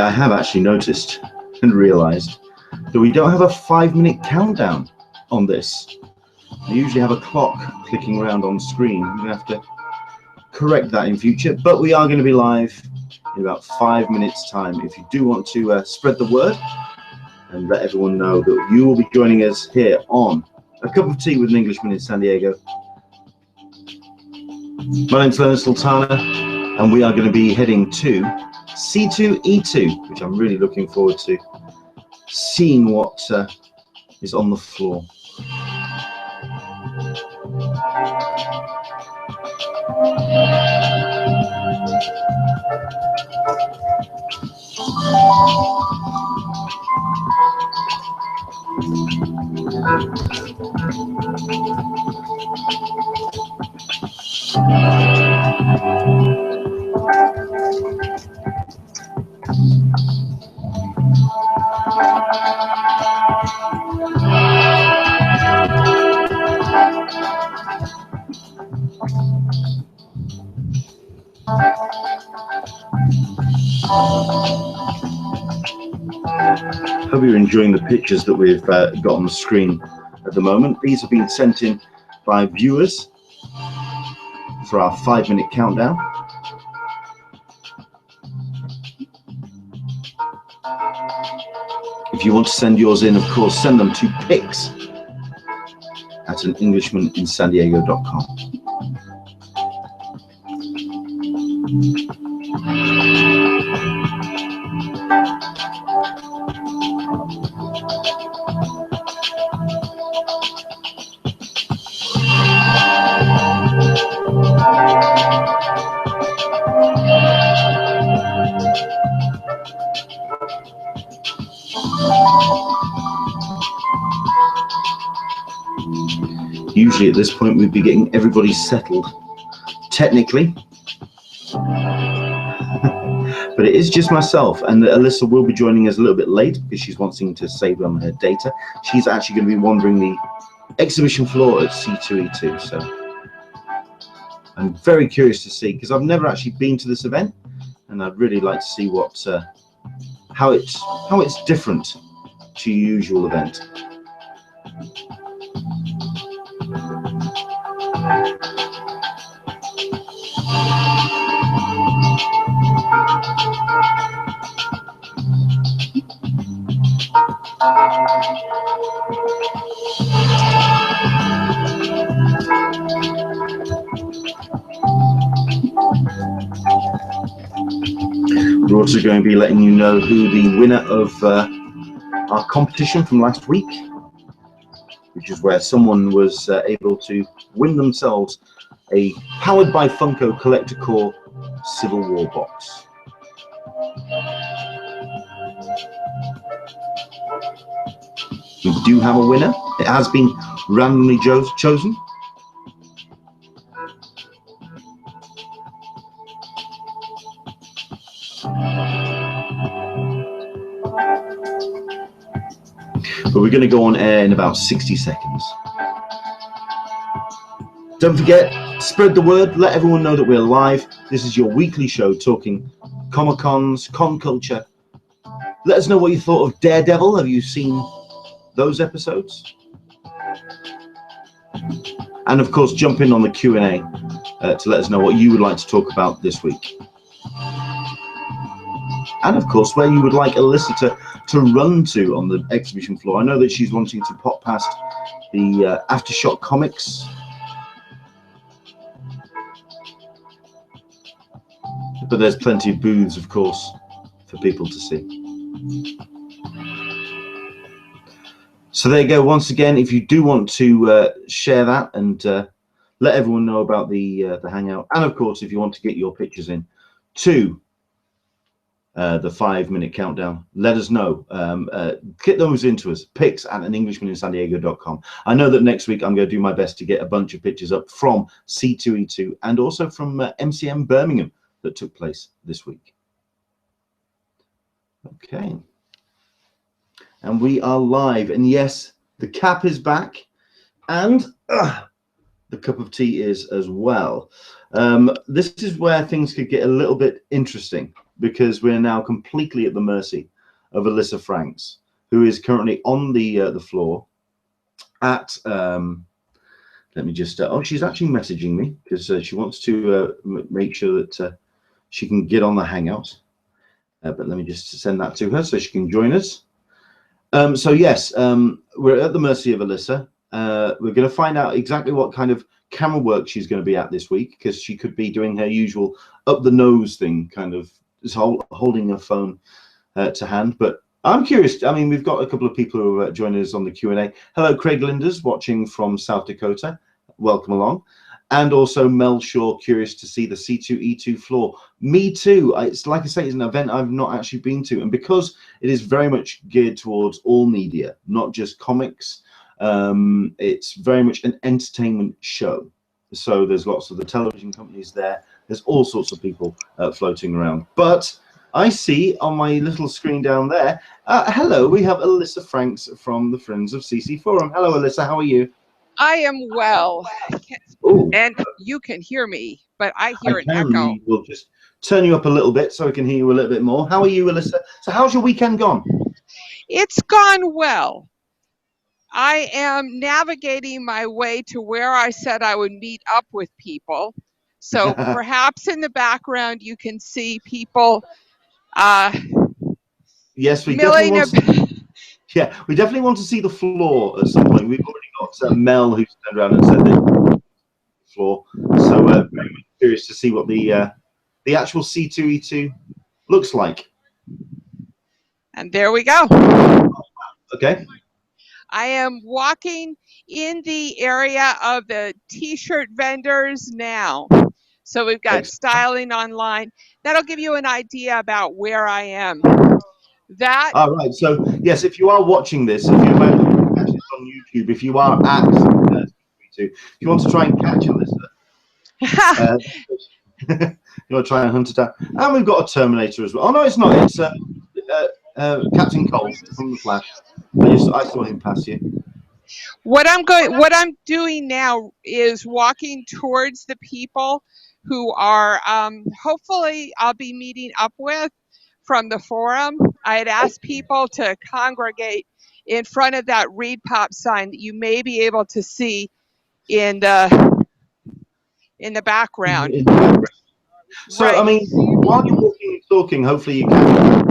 I have actually noticed and realized that we don't have a 5-minute countdown on this. I usually have a clock clicking around on screen. I'm going to have to correct that in future, but we are going to be live in about 5 minutes time. If you do want to spread the word and let everyone know that you will be joining us here on A Cup of Tea with an Englishman in San Diego. My name's Leonard Sultana, and we are going to be heading to C2E2, which I'm really looking forward to seeing what is on the floor. Hope you're enjoying the pictures that we've got on the screen at the moment. These have been sent in by viewers for our 5-minute countdown. If you want to send yours in, of course, send them to pics@anenglishmaninsandiego.com. Usually at this point we'd be getting everybody settled, technically, but it is just myself, and Alyssa will be joining us a little bit late because she's wanting to save on her data. She's actually going to be wandering the exhibition floor at C2E2, so I'm very curious to see, because I've never actually been to this event, and I'd really like to see what how it's different to your usual event. We're also going to be letting you know who the winner of our competition from last week, which is where someone was able to win themselves a Powered by Funko Collector Core Civil War box. We do have a winner. It has been randomly chosen. But we're going to go on air in about 60 seconds. Don't forget, spread the word, let everyone know that we're live. This is your weekly show talking Comic-Cons, con culture. Let us know what you thought of Daredevil. Have you seen those episodes? And of course, jump in on the Q&A to let us know what you would like to talk about this week. And of course, where you would like Alyssa to run to on the exhibition floor. I know that she's wanting to pop past the AfterShock Comics. But there's plenty of booths, of course, for people to see. So there you go. Once again, if you do want to share that and let everyone know about the hangout, and of course, if you want to get your pictures in to the 5-minute countdown, let us know. Get those into us, pics@anenglishmaninsandiego.com. I know that next week I'm going to do my best to get a bunch of pictures up from C2E2 and also from MCM Birmingham that took place this week. Okay. And we are live, and yes, the cap is back, and the cup of tea is as well. This is where things could get a little bit interesting, because we're now completely at the mercy of Alyssa Franks, who is currently on the floor at. Let me just. Oh, she's actually messaging me because she wants to make sure that she can get on the Hangout. But let me just send that to her so she can join us. So yes, we're at the mercy of Alyssa. We're going to find out exactly what kind of camera work she's going to be at this week, because she could be doing her usual up the nose thing, kind of just holding her phone to hand. But I'm curious. I mean, we've got a couple of people who are joining us on the Q&A. Hello, Craig Linders, watching from South Dakota. Welcome along. And also Mel Shaw, curious to see the C2E2 floor. Me too. It's like I say, it's an event I've not actually been to. And because it is very much geared towards all media, not just comics, it's very much an entertainment show. So there's lots of the television companies there. There's all sorts of people floating around. But I see on my little screen down there, hello, we have Alyssa Franks from the Friends of CC Forum. Hello, Alyssa, how are you? I am well. Ooh. And you can hear me, but I hear an echo. We'll just turn you up a little bit so we can hear you a little bit more. How are you, Alyssa? So how's your weekend gone? It's gone well. I am navigating my way to where I said I would meet up with people. So perhaps in the background you can see people yes, we definitely want to, yeah, we definitely want to see the floor at some point. We've already got Mel who's turned around and said that floor. So very much curious to see what the actual C2E2 looks like. And there we go. Okay. I am walking in the area of the t-shirt vendors now. So we've got styling online. That'll give you an idea about where I am. That. All right. So yes, if you are watching this, if you're watching this on YouTube, if you are at if you want to try and catch Alyssa, you want to try and hunt it down. And we've got a Terminator as well. Oh no, it's not. It's Captain Cold from the Flash. I saw him pass you. What I'm doing now is walking towards the people who are hopefully I'll be meeting up with from the forum. I had asked people to congregate in front of that Read Pop sign that you may be able to see in the background. So right. I mean, while you're walking and talking, hopefully you can.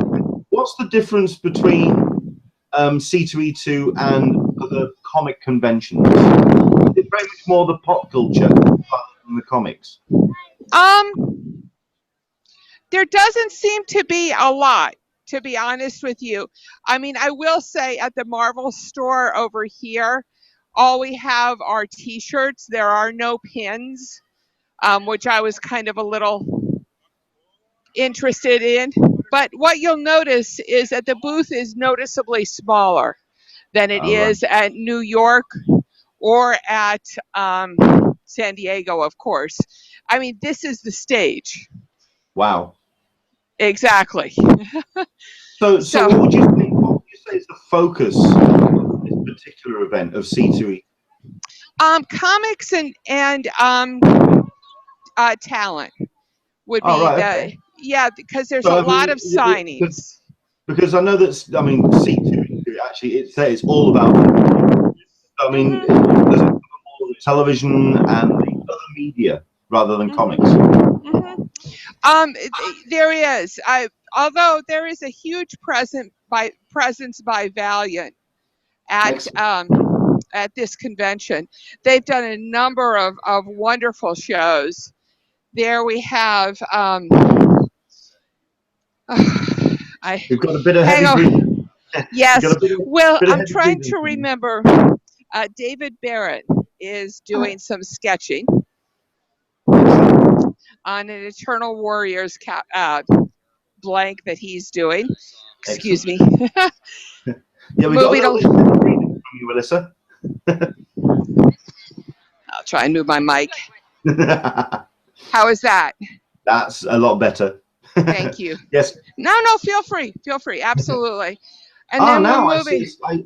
What's the difference between C2E2 and other comic conventions? It's very much more the pop culture rather than the comics. There doesn't seem to be a lot, to be honest with you. I mean, I will say at the Marvel store over here, all we have are t-shirts. There are no pins, which I was kind of a little interested in. But what you'll notice is that the booth is noticeably smaller than it is at New York or at San Diego, of course. I mean, this is the stage. Wow. Exactly. So what would you say is the focus of this particular event of C2E? Comics and talent would be okay. Yeah, because there's a lot of signings. Because I know that, I mean, C2E2 actually, it's all about, I mean, there's all the television and the other media rather than comics. There is. Although there is a huge presence by Valiant at this convention. They've done a number of wonderful shows. There we have. You've got a bit of heavy breathing. Yes. Well, I'm trying to remember. David Barrett is doing some sketching on an Eternal Warriors blank that he's doing. Excuse me. Yeah, we got a little bit of breathing from you, Alyssa. I'll try and move my mic. How is that? That's a lot better. Thank you. Yes. No, feel free. Absolutely. And then now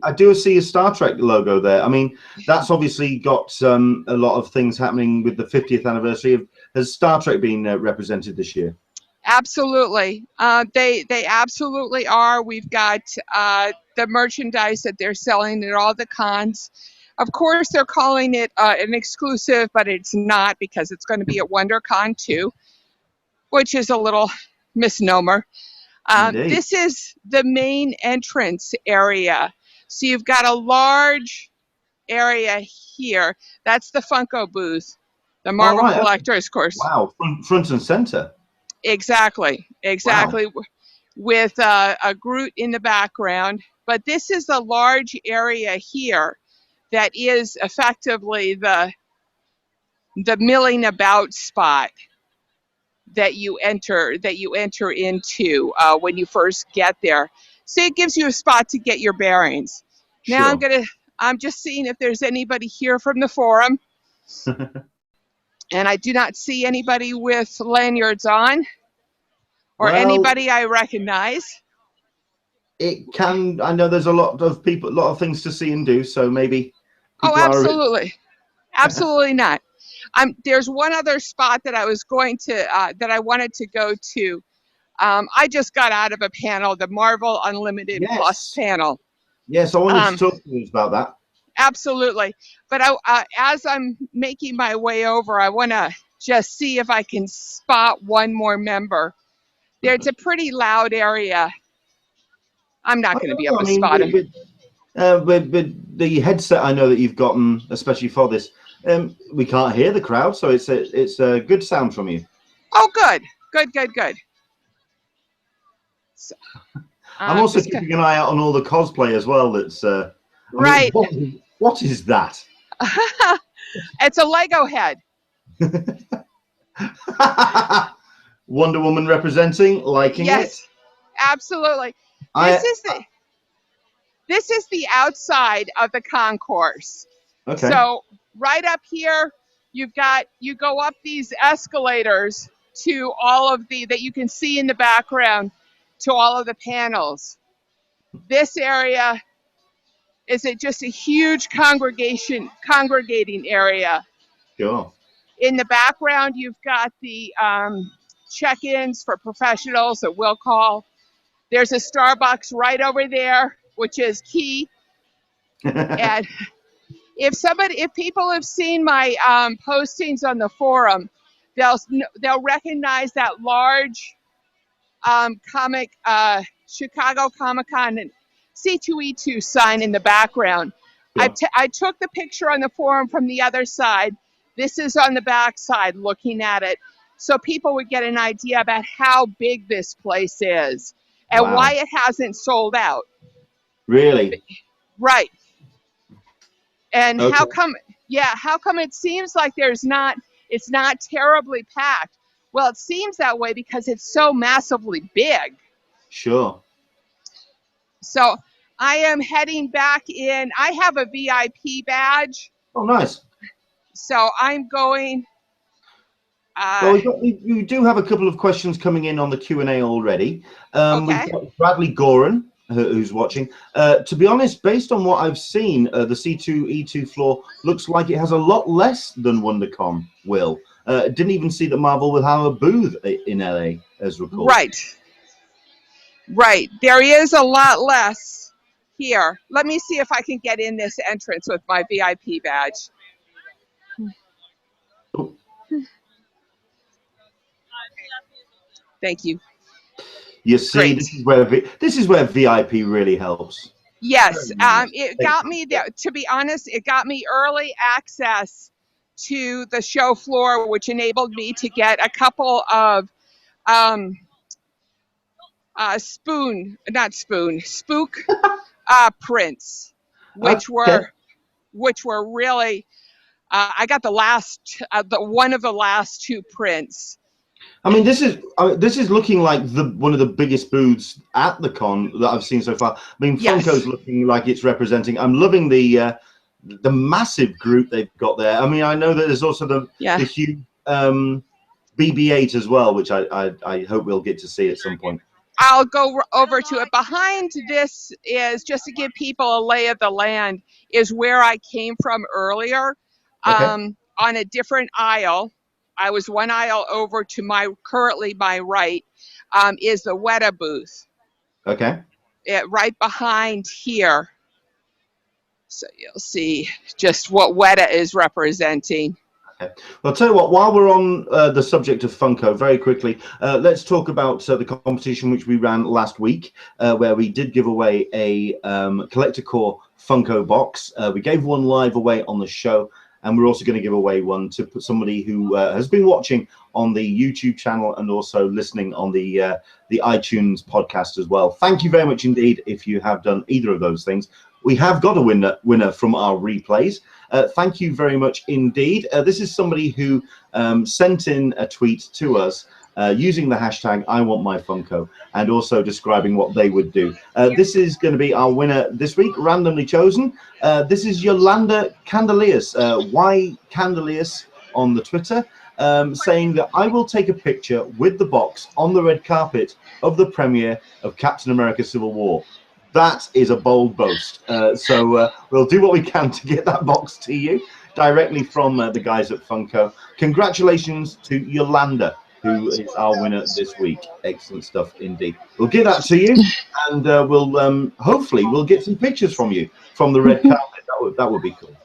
I do see a Star Trek logo there. I mean, that's obviously got a lot of things happening with the 50th anniversary of. Has Star Trek been represented this year? Absolutely. They absolutely are. We've got the merchandise that they're selling at all the cons. Of course, they're calling it an exclusive, but it's not, because it's going to be at WonderCon too, which is a little misnomer. Indeed. This is the main entrance area. So you've got a large area here. That's the Funko booth, the Marvel All right. Collectors Course. Wow, front and center. Exactly. Wow. With a Groot in the background. But this is a large area here that is effectively the milling about spot that you enter into when you first get there. So it gives you a spot to get your bearings. Sure. Now I'm just seeing if there's anybody here from the forum. And I do not see anybody with lanyards on, or anybody I recognize. It can. I know there's a lot of people, a lot of things to see and do. So maybe. Oh, absolutely, absolutely not. There's one other spot that I was going to that I wanted to go to. I just got out of a panel, the Marvel Unlimited Plus panel. Yes, I wanted to talk to you about that. Absolutely. But as I'm making my way over, I want to just see if I can spot one more member. It's a pretty loud area. I'm not going to be able to spot him. With the headset I know that you've gotten, especially for this, we can't hear the crowd, so it's a good sound from you. Oh, good. So, I'm also keeping an eye out on all the cosplay as well. That's right. I mean, what is that? It's a Lego head. Wonder Woman representing, liking yes, it. Absolutely. This is the outside of the concourse. Okay. So right up here, you go up these escalators to all of that you can see in the background, to all of the panels. This area is just a huge congregating area. Sure. In the background, you've got the check-ins for professionals that will call. There's a Starbucks right over there, which is key. And if people have seen my postings on the forum, they'll recognize that large Chicago Comic-Con and C2E2 sign in the background. Sure. I took the picture on the forum from the other side. This is on the back side looking at it, so people would get an idea about how big this place is and why it hasn't sold out. Really? Right. And how come it seems like it's not terribly packed? Well, it seems that way because it's so massively big. Sure. So I am heading back in. I have a VIP badge. Oh, nice. So I'm going. Well, we do have a couple of questions coming in on the Q&A already. We've got Bradley Goran, who's watching. To be honest, based on what I've seen, the C2E2 floor looks like it has a lot less than WonderCon will. Didn't even see that Marvel will have a booth in LA, as recalled. Right. There is a lot less here. Let me see if I can get in this entrance with my VIP badge. Thank you. You see, this is where VIP really helps. Yes, it got me there. To be honest, it got me early access to the show floor, which enabled me to get a couple of spook prints, which were really. I got one of the last two prints. I mean, this is looking like one of the biggest booths at the con that I've seen so far. I mean, Funko's looking like it's representing. I'm loving the massive group they've got there. I mean, I know that there's also the huge BB-8 as well, which I hope we'll get to see at some point. I'll go over to it. Behind this is, just to give people a lay of the land, is where I came from earlier, on a different aisle. I was one aisle over to my right, is the Weta booth. Okay. Right behind here. So you'll see just what Weta is representing. Okay. Well, I'll tell you what, while we're on the subject of Funko, very quickly, let's talk about the competition which we ran last week, where we did give away a Collector Core Funko box. We gave one live away on the show, and we're also going to give away one to somebody who has been watching on the YouTube channel and also listening on the iTunes podcast as well. Thank you very much indeed if you have done either of those things. We have got a winner from our replays. Thank you very much indeed. This is somebody who sent in a tweet to us using the hashtag #IWantMyFunko and also describing what they would do. This is going to be our winner this week, randomly chosen. This is Yolanda Candelius, Y Candelius on the Twitter, saying that I will take a picture with the box on the red carpet of the premiere of Captain America Civil War. That is a bold boast. So we'll do what we can to get that box to you directly from the guys at Funko. Congratulations to Yolanda, who is our winner this week. Excellent stuff indeed. We'll give that to you, and we'll hopefully we'll get some pictures from you from the red carpet. That would be cool.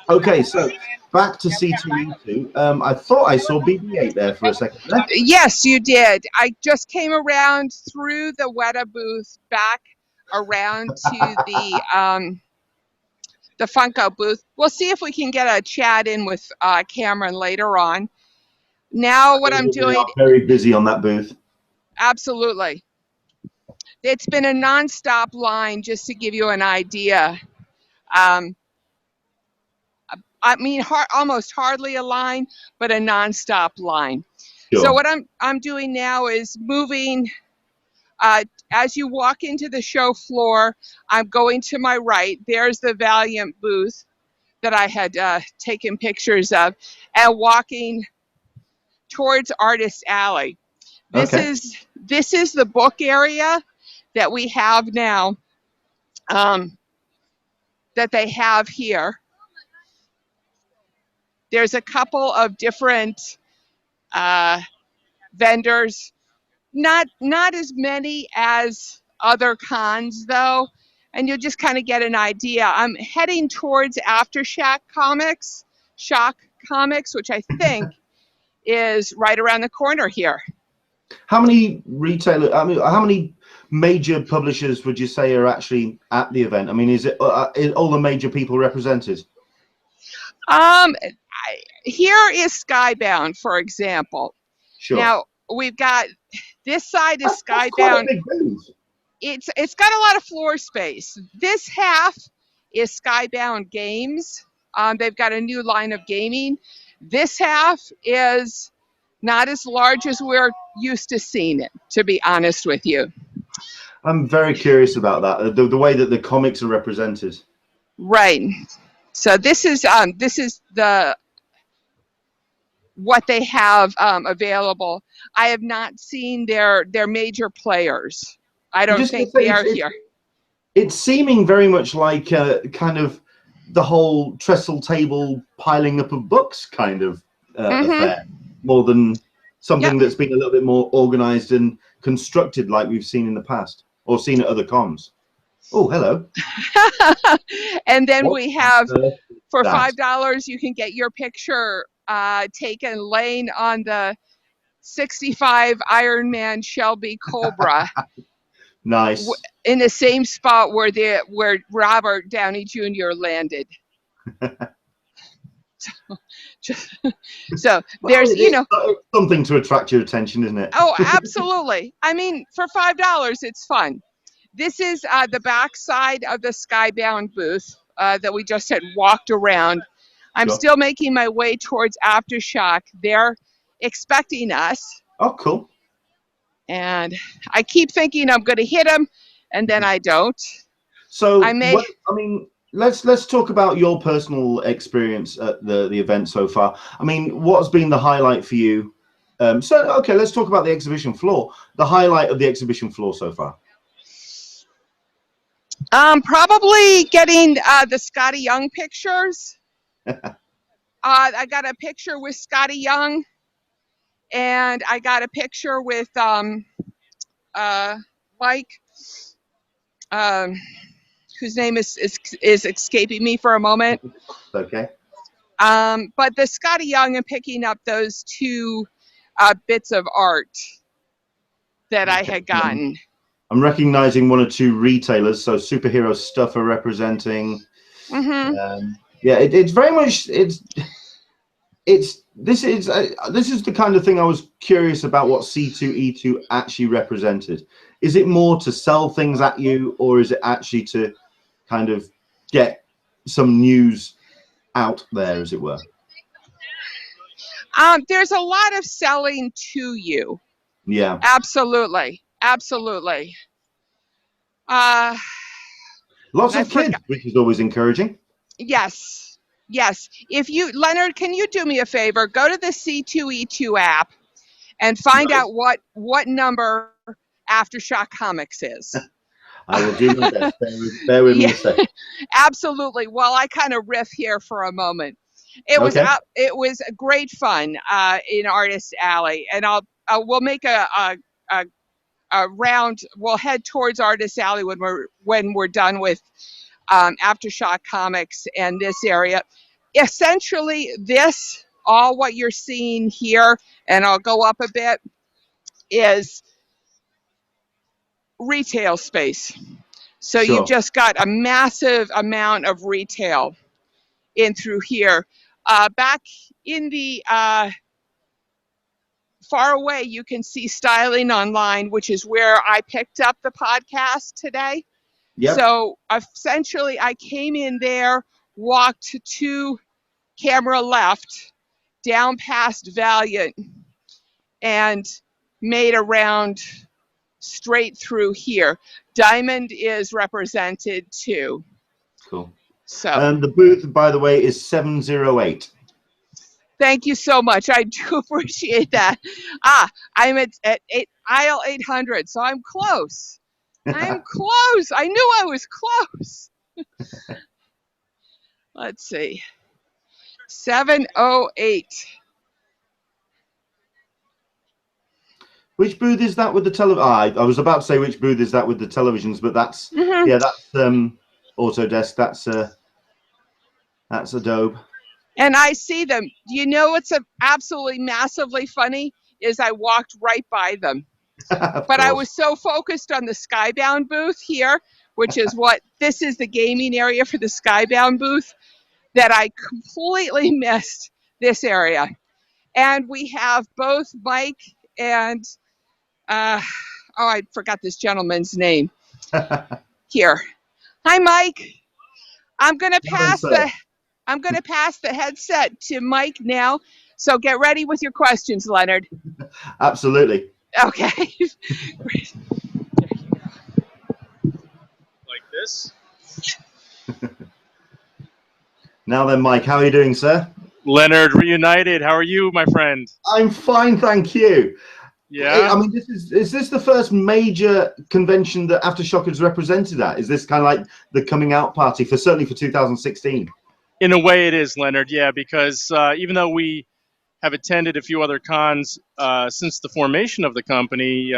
Okay, so back to C2E2. I thought I saw BB-8 there for a second. Yes, you did. I just came around through the Weta booth back around to the Funko booth. We'll see if we can get a chat in with Cameron later on. Now what I'm doing, very busy on that booth. Absolutely. It's been a non-stop line, just to give you an idea. I mean, almost hardly a line, but a non-stop line. Sure. So what I'm doing now is moving. As you walk into the show floor, I'm going to my right. There's the Valiant booth that I had taken pictures of, and walking towards Artist Alley. This is the book area that we have now, that they have here. There's a couple of different vendors, not as many as other cons though, and you'll just kind of get an idea. I'm heading towards AfterShock Comics, which I think is right around the corner here. How many how many major publishers would you say are actually at the event? I mean, is it all the major people represented? Here is Skybound, for example. Sure. Now we've got this side is Skybound. It's got a lot of floor space. This half is Skybound Games. They've got a new line of gaming. This half is not as large as we're used to seeing it, to be honest with you. I'm very curious about that, the way that the comics are represented. Right. So this is what they have available. I have not seen their major players. I don't think they are here. It's seeming very much like kind of the whole trestle table piling up of books kind of affair, more than something that's been a little bit more organized and constructed like we've seen in the past or seen at other cons. Oh, hello. And then we have, for $5, you can get your picture taken laying on the 65 Iron Man Shelby Cobra. Nice. In the same spot where Robert Downey Jr. landed. So there's, something to attract your attention, isn't it? Oh, absolutely. I mean, for $5, it's fun. This is the back side of the Skybound booth that we just had walked around. I'm still making my way towards AfterShock. They're expecting us. Oh, cool. And I keep thinking I'm going to hit them, and then I don't. So, let's talk about your personal experience at the event so far. I mean, what's been the highlight for you? Let's talk about the exhibition floor. The highlight of the exhibition floor so far. Probably getting the Scotty Young pictures. I got a picture with Scotty Young and I got a picture with Mike, whose name is escaping me for a moment. Okay. But the Scotty Young and picking up those two bits of art that I had gotten. I'm recognizing one or two retailers, so superhero stuff are representing. Yeah, it's very much this is the kind of thing I was curious about what C2E2 actually represented. Is it more to sell things at you, or is it actually to kind of get some news out there, as it were? There's a lot of selling to you. Yeah. Absolutely. Absolutely. Lots of kids, which is always encouraging. Yes. Yes. If you, Leonard, can you do me a favor? Go to the C2E2 app and find out what number AfterShock Comics is. I will do my best. Bear with me a second. Absolutely. Well, I kind of riff here for a moment. It was great fun in Artist Alley, and we'll make a round. We'll head towards Artist Alley when we're done with AfterShock Comics and this area. Essentially, all what you're seeing here, and I'll go up a bit, is retail space. So you've just got a massive amount of retail in through here. Back in the far away, you can see Styling Online, which is where I picked up the podcast today. Yep. So essentially, I came in there, walked to camera left, down past Valiant, and made a round straight through here. Diamond is represented too. Cool. So the booth, by the way, is 708. Thank you so much. I do appreciate that. I'm at aisle 800, so I'm close. I'm close. I knew I was close. Let's see. 708. Which booth is that with the television? I was about to say which booth is that with the televisions, but that's that's Autodesk. That's Adobe. And I see them. Do you know what's absolutely massively funny is I walked right by them. But I was so focused on the Skybound booth here, which is this is the gaming area for the Skybound booth, that I completely missed this area. And we have both Mike and I forgot this gentleman's name here. Hi, Mike. I'm gonna pass the headset to Mike now. So get ready with your questions, Leonard. Absolutely. Okay. Like this. Now then, Mike, how are you doing, sir? Leonard, reunited. How are you, my friend? I'm fine, thank you. Yeah. I mean, is this the first major convention that AfterShock has represented at? Is this kind of like the coming out party certainly for 2016? In a way, it is, Leonard. Yeah, because even though we have attended a few other cons since the formation of the company,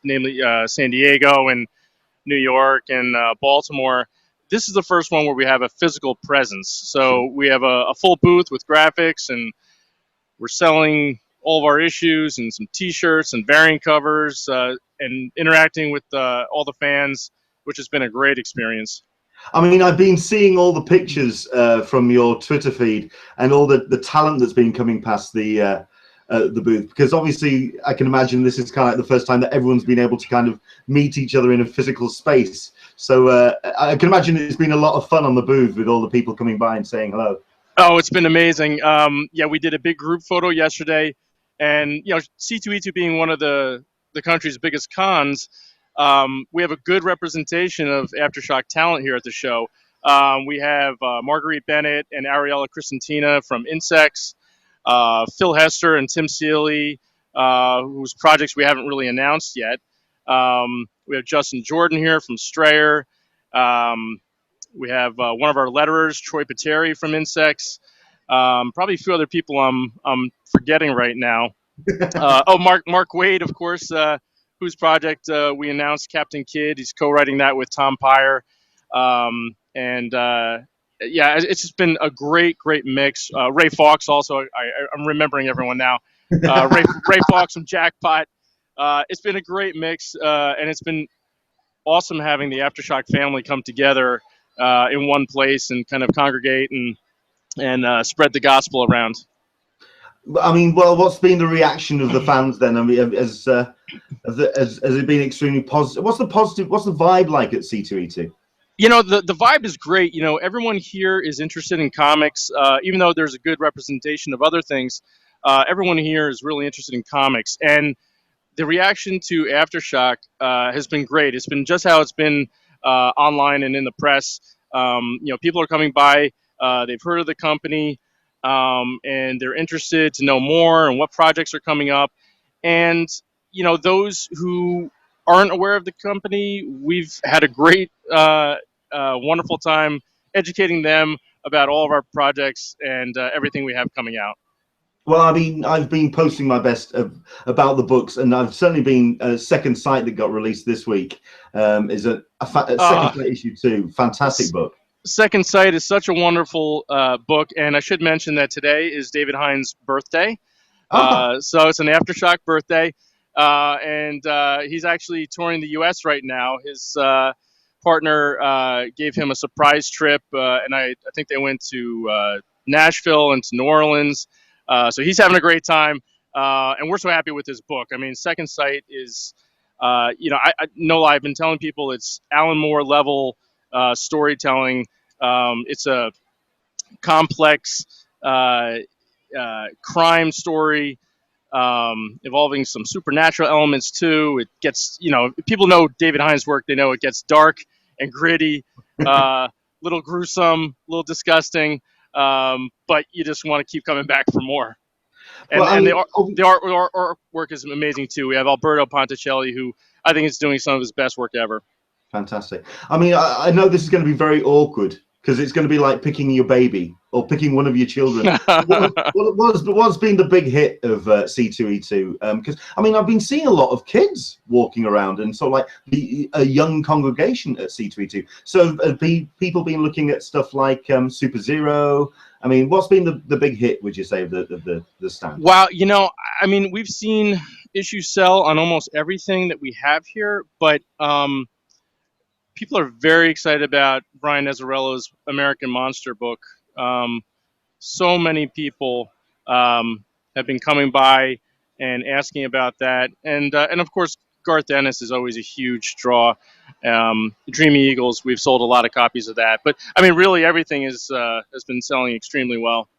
namely San Diego and New York and Baltimore, this is the first one where we have a physical presence. So we have a full booth with graphics, and we're selling all of our issues and some T-shirts and variant covers and interacting with all the fans, which has been a great experience. I mean, I've been seeing all the pictures from your Twitter feed and all the talent that's been coming past the booth, because obviously I can imagine this is kind of like the first time that everyone's been able to kind of meet each other in a physical space. So I can imagine it's been a lot of fun on the booth with all the people coming by and saying hello. Oh, it's been amazing. Yeah, we did a big group photo yesterday, and C2E2 being one of the country's biggest cons, we have a good representation of AfterShock talent here at the show. We have Marguerite Bennett and Ariella Cristantina from Insects, Phil Hester and Tim Seeley, whose projects we haven't really announced yet. We have Justin Jordan here from Strayer. We have one of our letterers, Troy Pateri from Insects. Probably a few other people I'm forgetting right now. Mark Waid, of course, whose project we announced, Captain Kidd. He's co-writing that with Tom Pyre. Yeah, it's just been a great mix. Ray Fawkes also. I'm remembering everyone now. Ray Fawkes from Jackpot. It's been a great mix, and it's been awesome having the AfterShock family come together in one place and kind of congregate and spread the gospel around. I mean, well, what's been the reaction of the fans then? I mean, has it been extremely positive? What's the vibe like at C2E2? You know, the vibe is great. You know, everyone here is interested in comics, even though there's a good representation of other things. Everyone here is really interested in comics, and the reaction to AfterShock has been great. It's been just how it's been online and in the press. You know, people are coming by. They've heard of the company, and they're interested to know more and what projects are coming up. And, you know, those who aren't aware of the company, we've had a great, wonderful time educating them about all of our projects and everything we have coming out. Well, I mean, I've been posting my best about the books, and I've certainly been Second Sight that got released this week. Is a Second Sight issue 2, fantastic book. Second Sight is such a wonderful book, and I should mention that today is David Hines' birthday. So it's an AfterShock birthday, and he's actually touring the U.S. right now. His partner gave him a surprise trip, and I think they went to Nashville and to New Orleans. So he's having a great time, and we're so happy with this book. I mean, Second Sight is, you know, I no lie, I've been telling people it's Alan Moore level storytelling. It's a complex crime story involving some supernatural elements too. It gets, you know, if people know David Hines' work, they know it gets dark and gritty, little gruesome, little disgusting. But you just want to keep coming back for more. And the artwork is amazing too. We have Alberto Ponticelli, who I think is doing some of his best work ever. Fantastic. I mean, I know this is going to be very awkward because it's going to be like picking your baby or picking one of your children. What's been the big hit of C2E2? Because I mean, I've been seeing a lot of kids walking around and sort of like a young congregation at C2E2. So people been looking at stuff like Super Zero. I mean, what's been the big hit, would you say, of the stand? Wow, you know, I mean, we've seen issues sell on almost everything that we have here, but people are very excited about Brian Azzarello's American Monster book. So many people have been coming by and asking about that, and of course, Garth Ennis is always a huge draw. Dreamy Eagles, we've sold a lot of copies of that, but I mean, really, everything has been selling extremely well.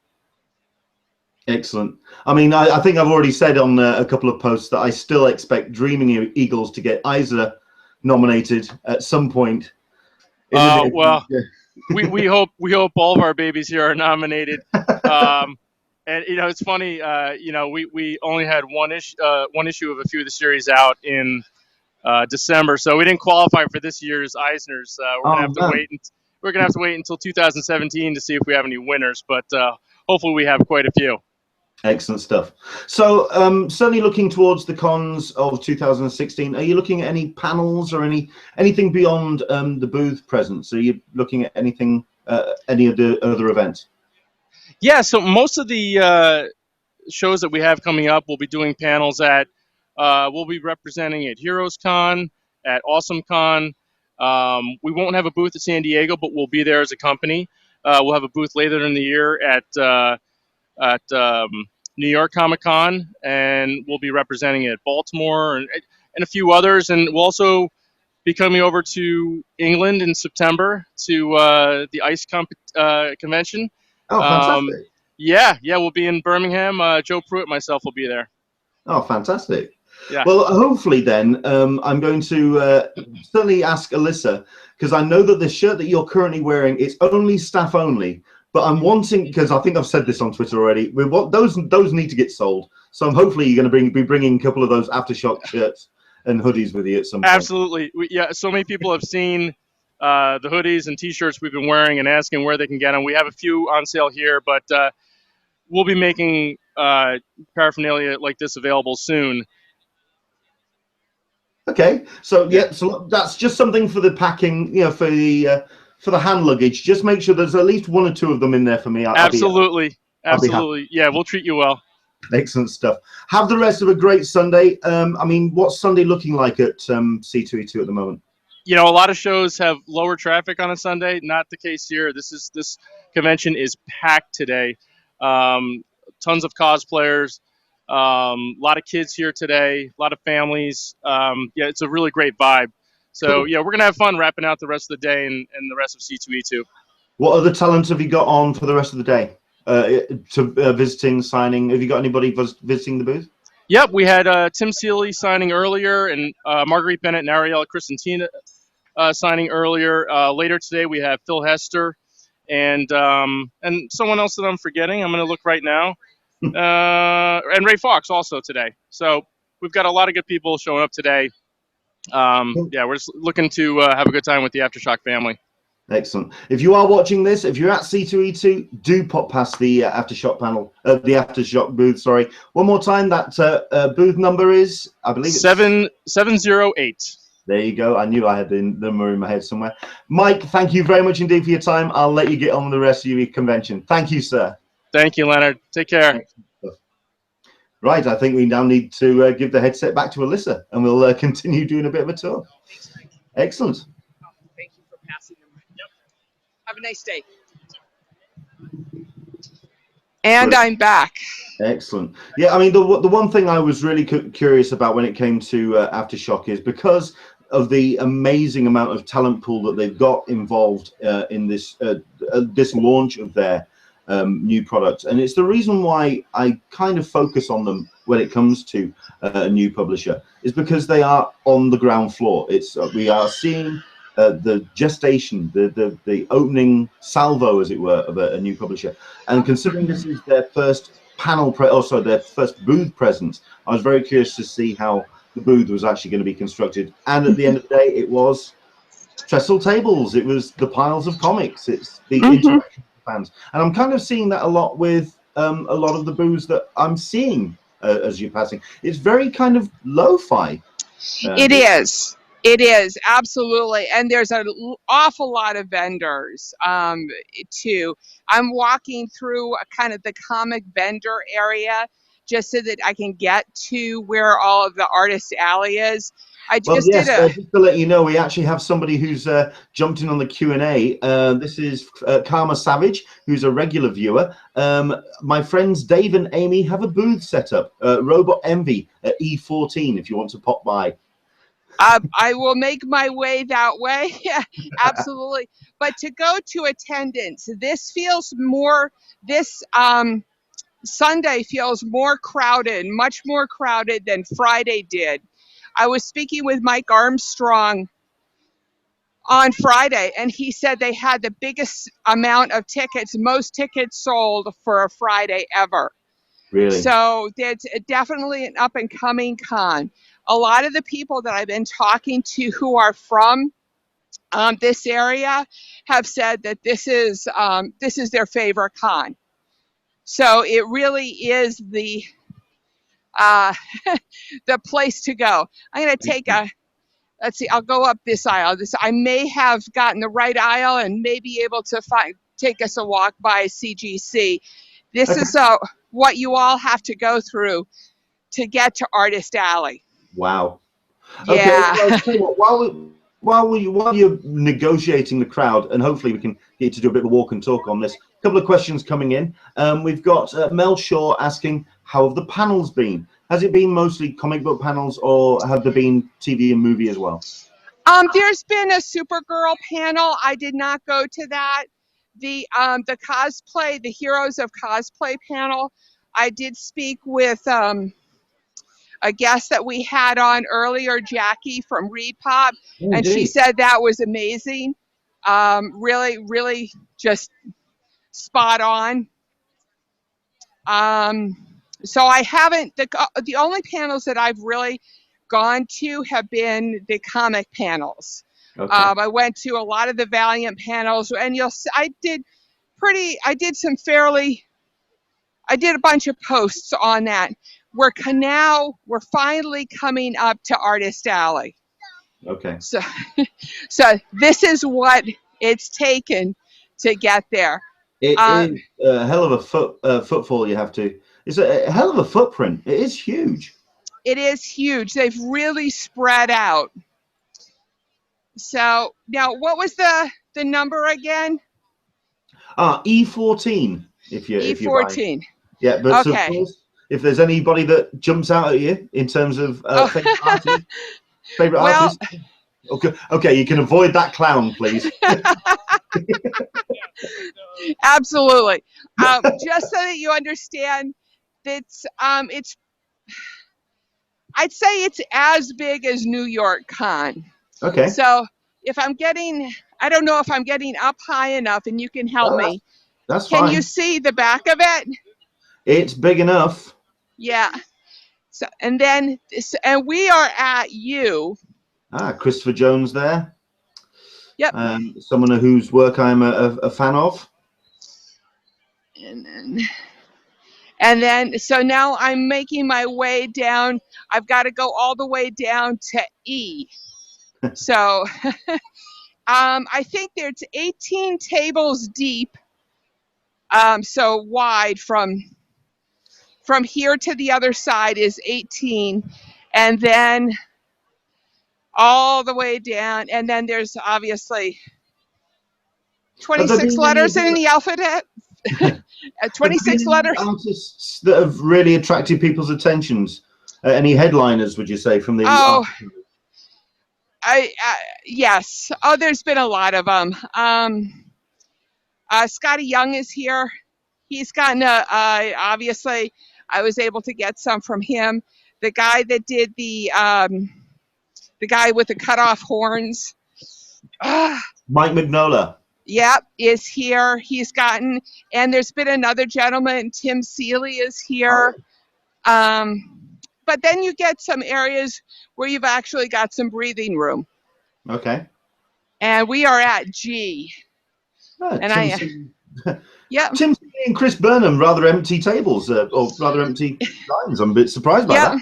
Excellent. I mean, I think I've already said on a couple of posts that I still expect Dreaming Eagles to get Eisner nominated at some point. Well, we hope all of our babies here are nominated. And you know, it's funny. You know, we only had one issue of a few of the series out in December, so we didn't qualify for this year's Eisners. We're gonna have to wait until 2017 to see if we have any winners, but hopefully we have quite a few. Excellent stuff. So certainly looking towards the cons of 2016, are you looking at any panels or anything beyond the booth presence? Are you looking at anything, any of the other events? Yeah, so most of the shows that we have coming up, we'll be doing panels at, we'll be representing at Heroes Con, at Awesome Con. We won't have a booth at San Diego, but we'll be there as a company. We'll have a booth later in the year at New York Comic Con, and we'll be representing at Baltimore and a few others. And we'll also be coming over to England in September to the ICE convention. Oh, fantastic. Yeah, we'll be in Birmingham. Joe Pruitt and myself will be there. Oh, fantastic. Yeah. Well, hopefully then, I'm going to certainly ask Alyssa, because I know that the shirt that you're currently wearing, it's only staff only. But I'm wanting, because I think I've said this on Twitter already, those need to get sold. So I'm hopefully you're going to be bringing a couple of those AfterShock shirts and hoodies with you at some point. Absolutely. Yeah, so many people have seen the hoodies and T-shirts we've been wearing and asking where they can get them. We have a few on sale here, but we'll be making paraphernalia like this available soon. Okay, so yeah, so that's just something for the packing, you know, for the hand luggage. Just make sure there's at least one or two of them in there for me. Absolutely. I'll be happy. Yeah, we'll treat you well. Excellent stuff. Have the rest of a great Sunday. I mean, what's Sunday looking like at C2E2 at the moment? You know, a lot of shows have lower traffic on a Sunday. Not the case here. This convention is packed today. Tons of cosplayers. A lot of kids here today. A lot of families. Yeah, it's a really great vibe. So Cool. yeah, we're gonna have fun wrapping out the rest of the day and the rest of C2E2. What other talents have you got on for the rest of the day? Visiting, signing. Have you got anybody visiting the booth? Yep, we had Tim Seeley signing earlier, and Marguerite Bennett and Ariella Cristantina signing earlier. Later today, we have Phil Hester and someone else that I'm forgetting. I'm going to look right now. And Ray Fox also today. So we've got a lot of good people showing up today. Yeah, we're just looking to have a good time with the AfterShock family. Excellent. If you are watching this, if you're at C2E2, do pop past the AfterShock panel, the AfterShock booth. Sorry, one more time. That booth number is, I believe, it's 708. There you go. I knew I had the number in my head somewhere. Mike, thank you very much indeed for your time. I'll let you get on with the rest of your convention. Thank you, sir. Thank you, Leonard. Take care. Right, I think we now need to give the headset back to Alyssa, and we'll continue doing a bit of a tour. Excellent. Thank you for passing them. Yep. Have a nice day. And I'm back. Excellent. Yeah, I mean, the one thing I was really curious about when it came to AfterShock is because of the amazing amount of talent pool that they've got involved in this this launch of their new product, and it's the reason why I kind of focus on them when it comes to a new publisher, is because they are on the ground floor. It's we are seeing the gestation, the opening salvo, as it were, of a new publisher. And considering this is their first panel, their first booth presence, I was very curious to see how the booth was actually going to be constructed. And at the end of the day, it was trestle tables, it was the piles of comics, it's the interaction with fans. And I'm kind of seeing that a lot with a lot of the booths that I'm seeing as you're passing. It's very kind of lo-fi. It is, absolutely. And there's an awful lot of vendors, too. I'm walking through kind of the comic vendor area just so that I can get to where all of the artist alley is. Just to let you know, we actually have somebody who's jumped in on the Q&A. This is Karma Savage, who's a regular viewer. My friends Dave and Amy have a booth set up, Robot Envy at E14, if you want to pop by. I will make my way that way. Absolutely. But to go to attendance, this feels more, Sunday feels more crowded, much more crowded than Friday did. I was speaking with Mike Armstrong on Friday, and he said they had the biggest amount of tickets, most tickets sold for a Friday ever. Really? So it's definitely an up-and-coming con. A lot of the people that I've been talking to who are from this area have said that this is their favorite con. So it really is the the place to go. I'm going to take let's see, I'll go up this aisle. I may have gotten the right aisle and may be able to take us a walk by CGC. This is what you all have to go through to get to Artist Alley. Wow. Yeah. Okay, well, while you're negotiating the crowd, and hopefully we can get to do a bit of a walk and talk on this, a couple of questions coming in. We've got Mel Shaw asking, how have the panels been? Has it been mostly comic book panels, or have there been TV and movie as well? There's been a Supergirl panel. I did not go to that. The cosplay, the Heroes of Cosplay panel, I did speak with a guest that we had on earlier, Jackie from Reed Pop, and she said that was amazing. Really, really just spot on. So I haven't, the only panels that I've really gone to have been the comic panels. Okay. I went to a lot of the Valiant panels, and I did I did a bunch of posts on that. We're finally coming up to Artist Alley. Okay. So this is what it's taken to get there. It is a hell of a footfall you have to. It's a hell of a footprint. It is huge. It is huge. They've really spread out. So now, what was the number again? E14. If you E14. Yeah, but okay. Of course, if there's anybody that jumps out at you in terms of favorite artist, okay, you can avoid that clown, please. Absolutely. Just so that you understand, it's I'd say it's as big as New York Con. Okay. So if I don't know if I'm getting up high enough, and you can help me. That's fine. Can you see the back of it? It's big enough. Yeah. So and we are at U. Christopher Jones there. Yep. Someone whose work I'm a fan of. And then, so now I'm making my way down. I've got to go all the way down to E. So I think there's 18 tables deep. So wide from here to the other side is 18. And then all the way down. And then there's obviously 26 letters in the alphabet. 26 letters. Artists that have really attracted people's attentions. Any headliners, would you say, from the? Yes. Oh, there's been a lot of them. Scotty Young is here. He's gotten obviously, I was able to get some from him. The guy that did the guy with the cut off horns. Mike Mignola. Yep, is here. He's gotten, and there's been another gentleman, Tim Seeley is here. But then you get some areas where you've actually got some breathing room. Okay. And we are at G. Yeah. Tim Seeley and Chris Burnham, rather empty tables, or rather empty lines. I'm a bit surprised by that.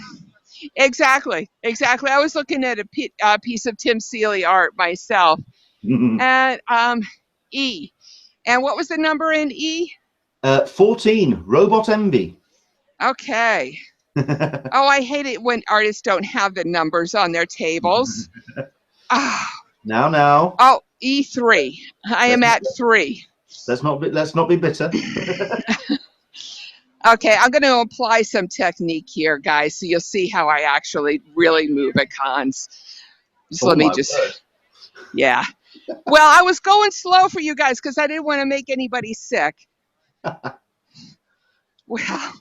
Exactly. I was looking at a piece of Tim Seeley art myself. And E. And what was the number in E? 14, Robot Envy. Okay. Oh, I hate it when artists don't have the numbers on their tables. Now. Oh, E3. I am at 3. Let's not be bitter. Okay, I'm going to apply some technique here, guys, so you'll see how I actually really move at cons. Let me just. Word. Yeah. Well, I was going slow for you guys because I didn't want to make anybody sick. Well.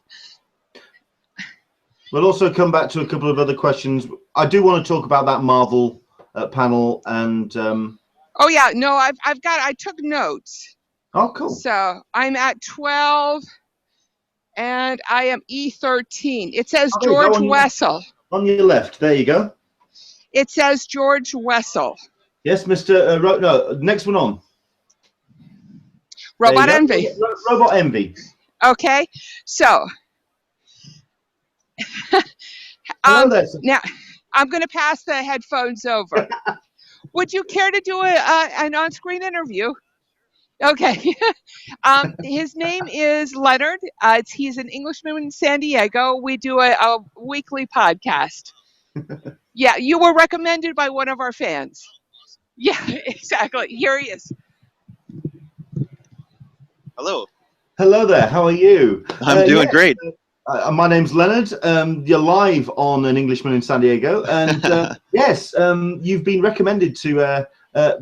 We'll also come back to a couple of other questions. I do want to talk about that Marvel panel and. Oh yeah, no, I took notes. Oh, cool. So I'm at 12, and I am E13. It says George Wessel. On your left, there you go. It says George Wessel. Yes, Mr. No, next one on. Robot Envy. Robot Envy. Okay, so now I'm going to pass the headphones over. Would you care to do an on-screen interview? Okay. His name is Leonard. He's an Englishman in San Diego. We do a weekly podcast. Yeah, you were recommended by one of our fans. Yeah, exactly. Here he is. Hello. Hello there. How are you? I'm doing great. My name's Leonard. You're live on An Englishman in San Diego, and yes, you've been recommended to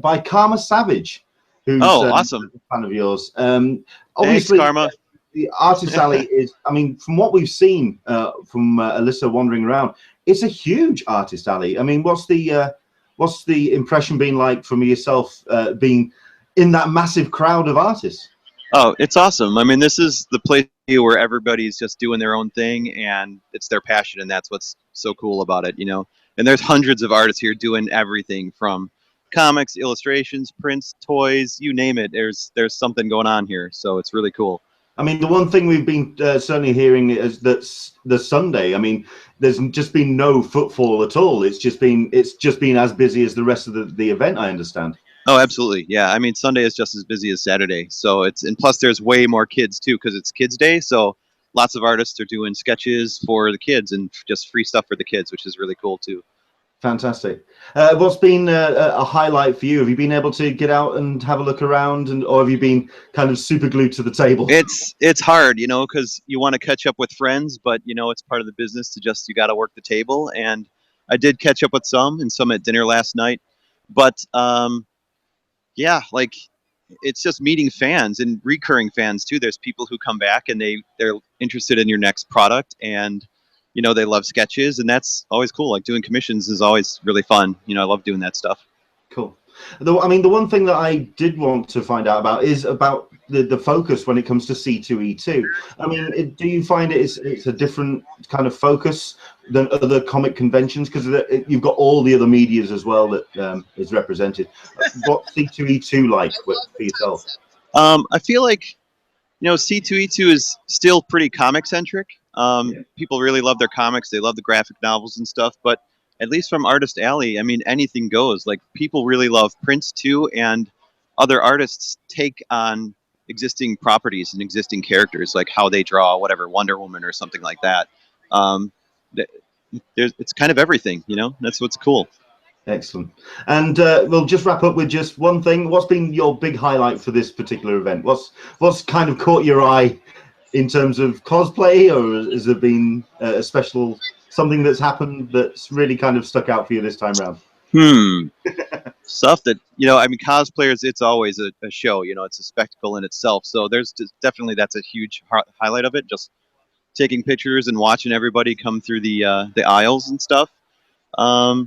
by Karma Savage, who's awesome. a fan of yours. Thanks, Obviously, Karma. The Artist Alley is. I mean, from what we've seen from Alyssa wandering around, it's a huge Artist Alley. I mean, what's the impression been like from yourself being in that massive crowd of artists? Oh, it's awesome. I mean, this is the place where everybody's just doing their own thing, and it's their passion, and that's what's so cool about it, you know. And there's hundreds of artists here doing everything from comics, illustrations, prints, toys, you name it. There's something going on here, so it's really cool. I mean, the one thing we've been certainly hearing is that the Sunday. I mean, there's just been no footfall at all. It's just been as busy as the rest of the event. I understand. Oh, absolutely. Yeah. I mean, Sunday is just as busy as Saturday. So and plus there's way more kids too, because it's Kids Day. So lots of artists are doing sketches for the kids and just free stuff for the kids, which is really cool too. Fantastic. What's been a highlight for you? Have you been able to get out and have a look around, or have you been kind of super glued to the table? It's hard, because you want to catch up with friends, but it's part of the business to you got to work the table. And I did catch up with some at dinner last night, but yeah, like it's just meeting fans and recurring fans too. There's people who come back and they're interested in your next product, and they love sketches, and that's always cool. Like doing commissions is always really fun. I love doing that stuff. Cool. I mean, the one thing that I did want to find out about is about the focus when it comes to C2E2. I mean, do you find it's a different kind of focus than other comic conventions? Because you've got all the other medias as well that is represented. What's C2E2 like for yourself? I feel like, C2E2 is still pretty comic-centric. People really love their comics. They love the graphic novels and stuff, but at least from Artist Alley, I mean, anything goes. Like, people really love prints too, and other artists take on existing properties and existing characters, like how they draw whatever Wonder Woman or something like that. It's kind of everything, That's what's cool. Excellent. And we'll just wrap up with just one thing. What's been your big highlight for this particular event? What's kind of caught your eye in terms of cosplay, or has there been a special something that's happened that's really kind of stuck out for you this time around? Stuff that, I mean, cosplayers, it's always a show, it's a spectacle in itself. So there's definitely, that's a huge highlight of it. Just taking pictures and watching everybody come through the aisles and stuff. As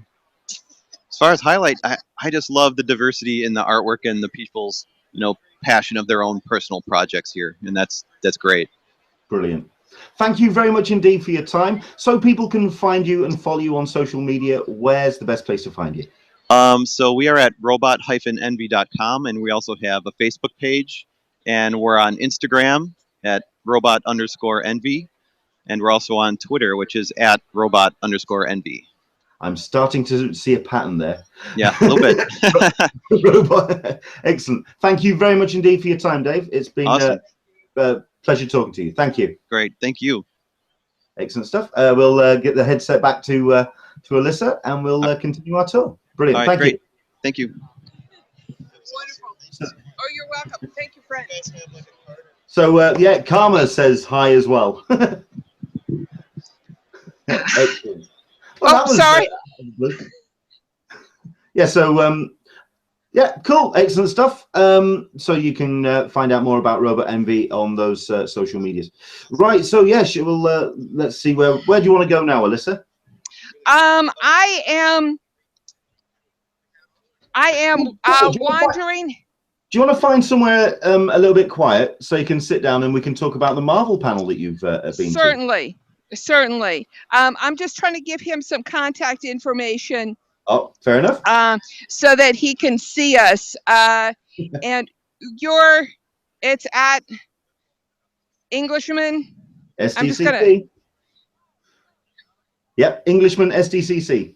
far as highlight, I just love the diversity in the artwork and the people's, passion of their own personal projects here. And that's great. Brilliant. Thank you very much indeed for your time. So people can find you and follow you on social media. Where's the best place to find you? So we are at robot-envy.com, and we also have a Facebook page, and we're on Instagram at robot_envy, and we're also on Twitter, which is at robot_envy. I'm starting to see a pattern there. Yeah, a little bit. Excellent. Thank you very much indeed for your time, Dave. It's been awesome. Pleasure talking to you. Thank you. Great. Thank you. Excellent stuff. We'll get the headset back to Alyssa, and we'll continue our tour. Brilliant. All right, Thank great. you. Thank you. Wonderful. Oh, you're welcome. Thank you, friend. So, yeah, Karma says hi as well. Excellent. Well, sorry. Yeah, so, yeah, cool. Excellent stuff. So you can find out more about Robot Envy on those social medias. Right, so, yeah, let's see, where do you want to go now, Alyssa? I am wandering. Do you want to find somewhere a little bit quiet so you can sit down and we can talk about the Marvel panel that you've been to? Certainly. I'm just trying to give him some contact information. Oh, fair enough. So that he can see us. And it's at Englishman. SDCC. Yep, Englishman SDCC.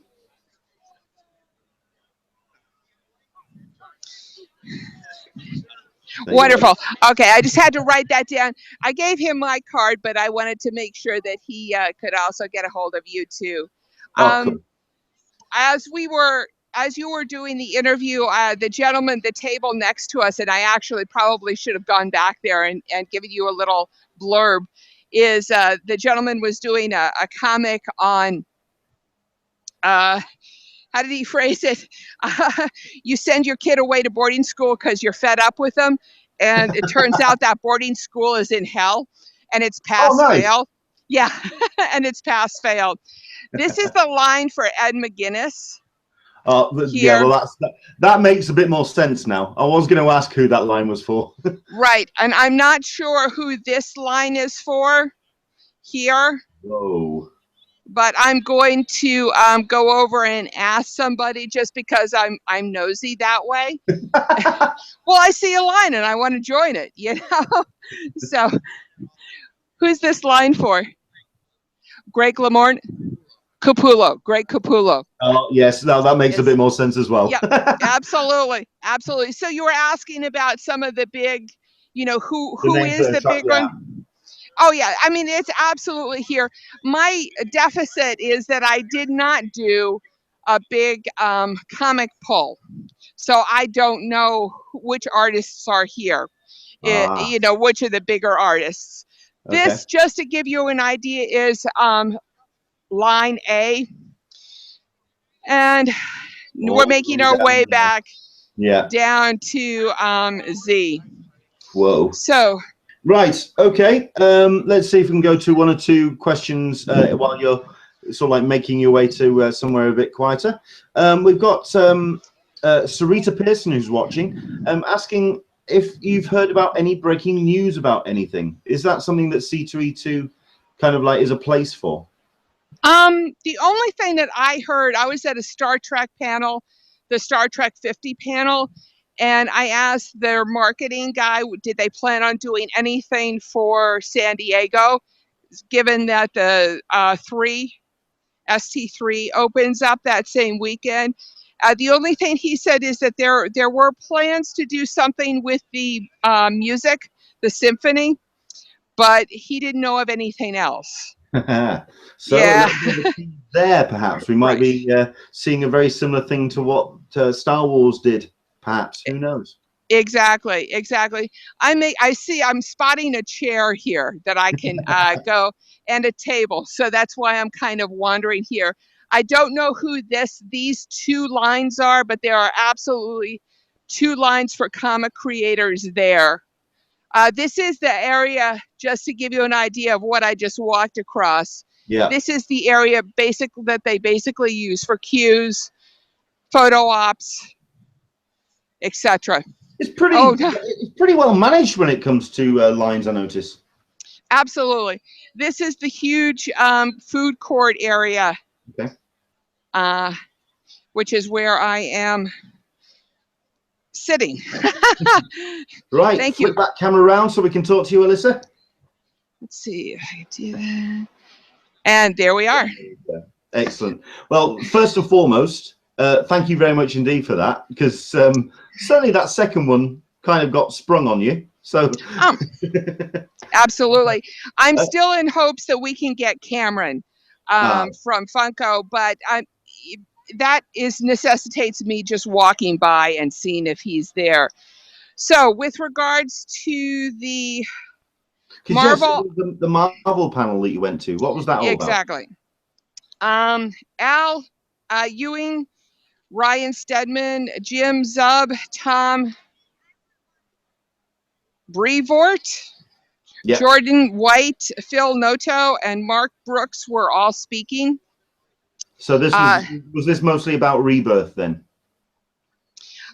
Wonderful. Okay, I just had to write that down. I gave him my card, but I wanted to make sure that he could also get a hold of you too. Cool. As you were doing the interview, the gentleman, the table next to us, and I actually probably should have gone back there and given you a little blurb, is the gentleman was doing a comic on, how did he phrase it? You send your kid away to boarding school because you're fed up with them, and it turns out that boarding school is in hell, and it's pass-fail. Yeah, and it's pass-fail. This is the line for Ed McGuinness. Yeah, well, that makes a bit more sense now. I was going to ask who that line was for. Right, and I'm not sure who this line is for here. Whoa. But I'm going to go over and ask somebody just because I'm nosy that way. Well, I see a line and I want to join it, you know? So who's this line for? Greg Lamorne? Capullo, Greg Capullo. Oh, yes. No, that makes a bit more sense as well. Yeah, absolutely. Absolutely. So you were asking about some of the big, you know, who is the big one? Oh, yeah. I mean, it's absolutely here. My deficit is that I did not do a big comic pull. So I don't know which artists are here, you know, which are the bigger artists. Okay. This, just to give you an idea, is line A. And we're making our way back down to Z. Whoa. So. Right. Okay. Let's see if we can go to one or two questions while you're sort of like making your way to somewhere a bit quieter. We've got Sarita Pearson who's watching, asking if you've heard about any breaking news about anything. Is that something that C2E2 kind of like is a place for? The only thing that I heard, I was at a Star Trek panel, the Star Trek 50 panel, and I asked their marketing guy, did they plan on doing anything for San Diego, given that the ST3 opens up that same weekend. The only thing he said is that there were plans to do something with the music, the symphony, but he didn't know of anything else. So yeah. There perhaps we might be seeing a very similar thing to what Star Wars did, perhaps. Who knows? Exactly. I'm spotting a chair here that I can go, and a table, so that's why I'm kind of wandering here. I don't know who these two lines are, but there are absolutely two lines for comic creators there. This is the area, just to give you an idea of what I just walked across. Yeah. This is the area that they basically use for cues, photo ops, etc. It's pretty well managed when it comes to lines, I notice. Absolutely. This is the huge food court area. Okay. Which is where I am sitting. Right. Thank Flip you. that camera around so we can talk to you, Alyssa. Let's see if I can do that. And there we are. Excellent. Well, first and foremost, thank you very much indeed for that, because certainly that second one kind of got sprung on you. So absolutely. I'm still in hopes that we can get Cameron from Funko, but that necessitates me just walking by and seeing if he's there. So with regards to the Marvel, the Marvel panel that you went to, what was that all exactly. Al Ewing, Ryan Steadman, Jim Zub, Tom Brevoort, yep. Jordan White, Phil Noto, and Mark Brooks were all speaking. So this was this mostly about Rebirth then?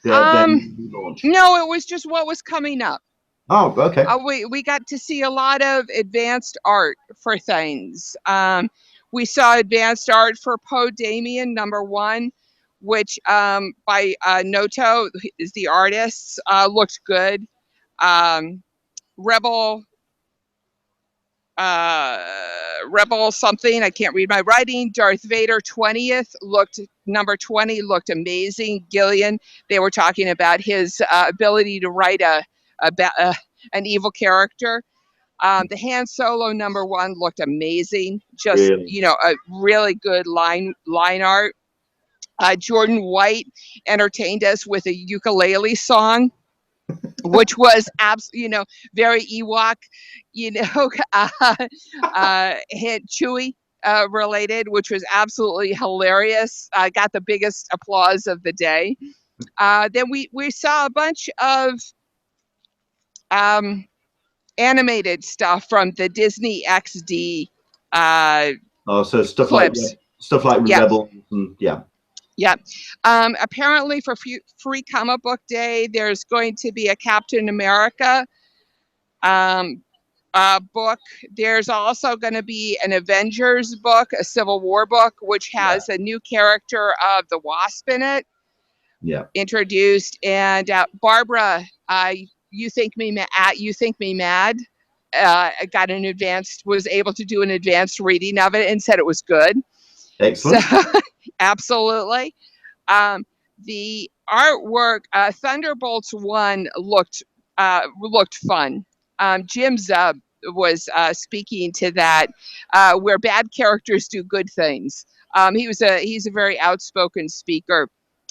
No, it was just what was coming up. Oh, okay. We got to see a lot of advanced art for things. We saw advanced art for Poe Dameron #1, which by Noto is the artist, looked good. Rebel something, I can't read my writing. Darth Vader 20th #20 looked amazing. Gillian, they were talking about his ability to write an evil character. The Han Solo #1 looked amazing. Just really? You know, a really good line art. Jordan White entertained us with a ukulele song, which was very Ewok, Chewie related, which was absolutely hilarious. Got the biggest applause of the day. Then we saw a bunch of animated stuff from the Disney XD. So stuff clips. like Rebel, and, yeah. Yeah. Apparently for Free Comic Book Day, there's going to be a Captain America book. There's also going to be an Avengers book, a Civil War book, which has a new character of the Wasp in it. Yeah. Introduced. And Barbara You Think Me Mad. Got an was able to do an advanced reading of it and said it was good. Excellent. So, absolutely. The artwork, Thunderbolts 1 looked fun. Jim Zub was speaking to that, where bad characters do good things. He's a very outspoken speaker.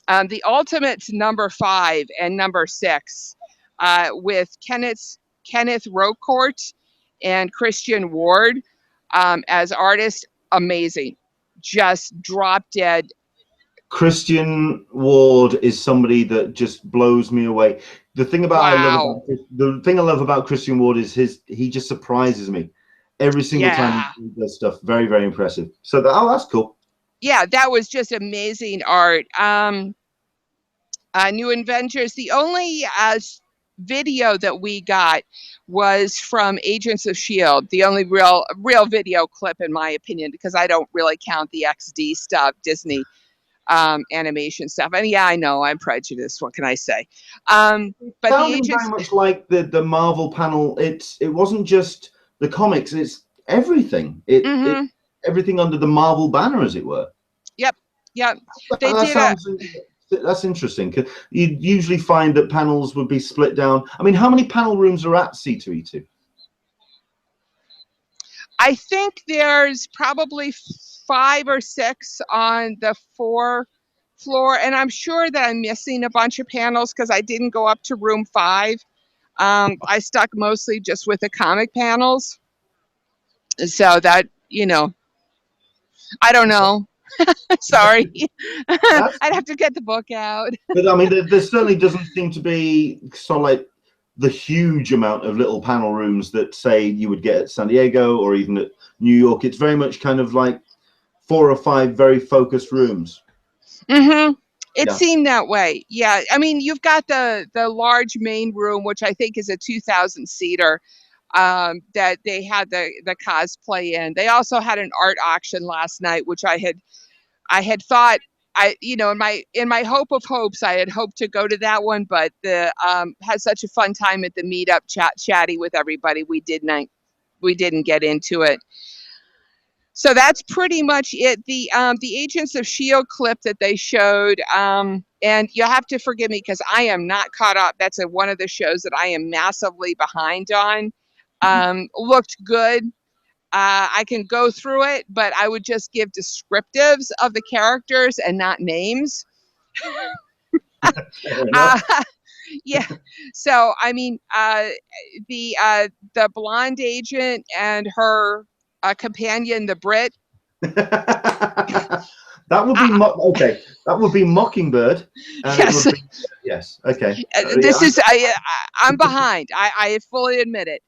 The Ultimates number 5 and number 6, with Kenneth Rocourt and Christian Ward as artists, amazing, just drop dead. Christian Ward is somebody that just blows me away. The thing about I love about Christian Ward is he just surprises me every single time he does stuff. Very, very impressive. So that's cool. Yeah, that was just amazing art. New Adventures. The only video that we got was from Agents of S.H.I.E.L.D., the only real video clip, in my opinion, because I don't really count the XD stuff, Disney animation stuff. And yeah, I know I'm prejudiced. What can I say? But the Agents, very much like the Marvel panel. It wasn't just the comics. It's everything. It everything under the Marvel banner, as it were. Yep. They did. That's interesting. You'd usually find that panels would be split down. I mean, how many panel rooms are at C2E2? I think there's probably 5 or 6 on the 4th floor, and I'm sure that I'm missing a bunch of panels because I didn't go up to room 5. I stuck mostly just with the comic panels. So that, I don't know. Sorry. I'd have to get the book out. But I mean, there certainly doesn't seem to be sort of like the huge amount of little panel rooms that, say, you would get at San Diego or even at New York. It's very much kind of like 4 or 5 very focused rooms. It seemed that way. Yeah. I mean, you've got the large main room, which I think is a 2,000-seater. That they had the cosplay in. They also had an art auction last night, which I had thought in my hope of hopes, I had hoped to go to that one, but had such a fun time at the meetup, chatty with everybody. We didn't get into it. So that's pretty much it. The Agents of S.H.I.E.L.D. clip that they showed, and you'll have to forgive me because I am not caught up. That's one of the shows that I am massively behind on. Looked good. I can go through it, but I would just give descriptives of the characters and not names. Yeah. So I mean, the blonde agent and her companion, the Brit. That would be okay. That would be Mockingbird. Yes. Yes. Okay. I'm behind. I fully admit it.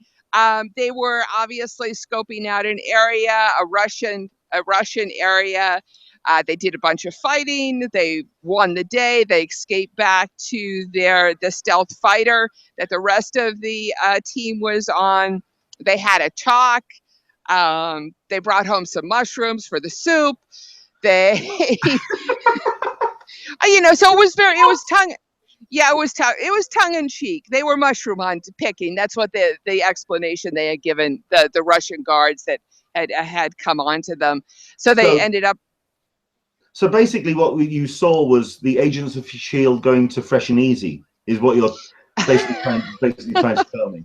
They were obviously scoping out an area, a Russian area. They did a bunch of fighting. They won the day. They escaped back to the stealth fighter that the rest of the team was on. They had a talk. They brought home some mushrooms for the soup. They, so it was tongue in cheek. They were mushroom hunt picking. That's what the explanation they had given the Russian guards that had come onto them. So they ended up. So basically, what you saw was the Agents of S.H.I.E.L.D. going to Fresh and Easy, is what you're basically trying to tell me.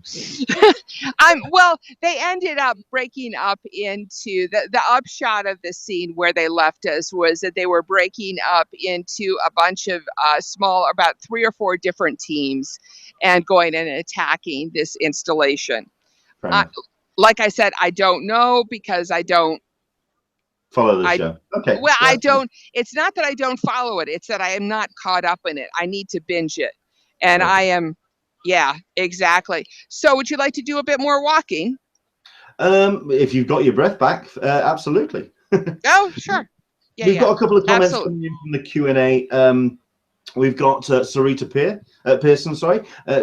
Well, they ended up breaking up into the upshot of the scene where they left us was that they were breaking up into a bunch of small, about 3 or 4 different teams, and going and attacking this installation. Like I said, I don't know because I don't follow the show. Okay. Well, I don't. It's not that I don't follow it. It's that I am not caught up in it. I need to binge it, and I am. Yeah, exactly. So, would you like to do a bit more walking? If you've got your breath back, absolutely. Oh, sure. Yeah, We've got a couple of comments coming in from the Q&A. We've got Sarita Pearson,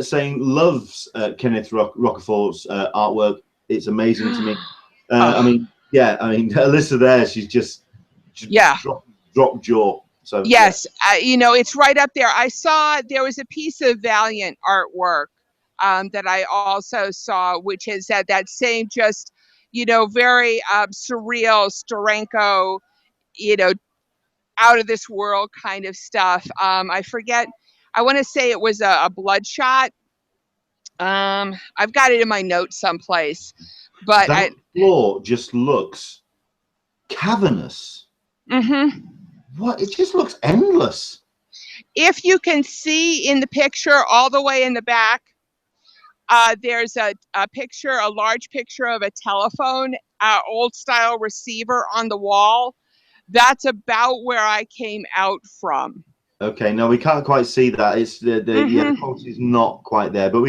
saying loves Kenneth Rocafort's artwork. It's amazing to me. I mean, Alyssa there, she's just dropped jaw. So yes, you know, it's right up there. I saw there was a piece of Valiant artwork that I also saw, which is that same just, you know, very surreal Steranko, you know, out of this world kind of stuff. I forget. I want to say it was a Bloodshot. I've got it in my notes someplace, but that floor just looks cavernous. What? It just looks endless. If you can see in the picture all the way in the back, there's a picture, a large picture of a telephone, old style receiver on the wall. That's about where I came out from. Okay, no, we can't quite see that. It's the quality is not quite there, but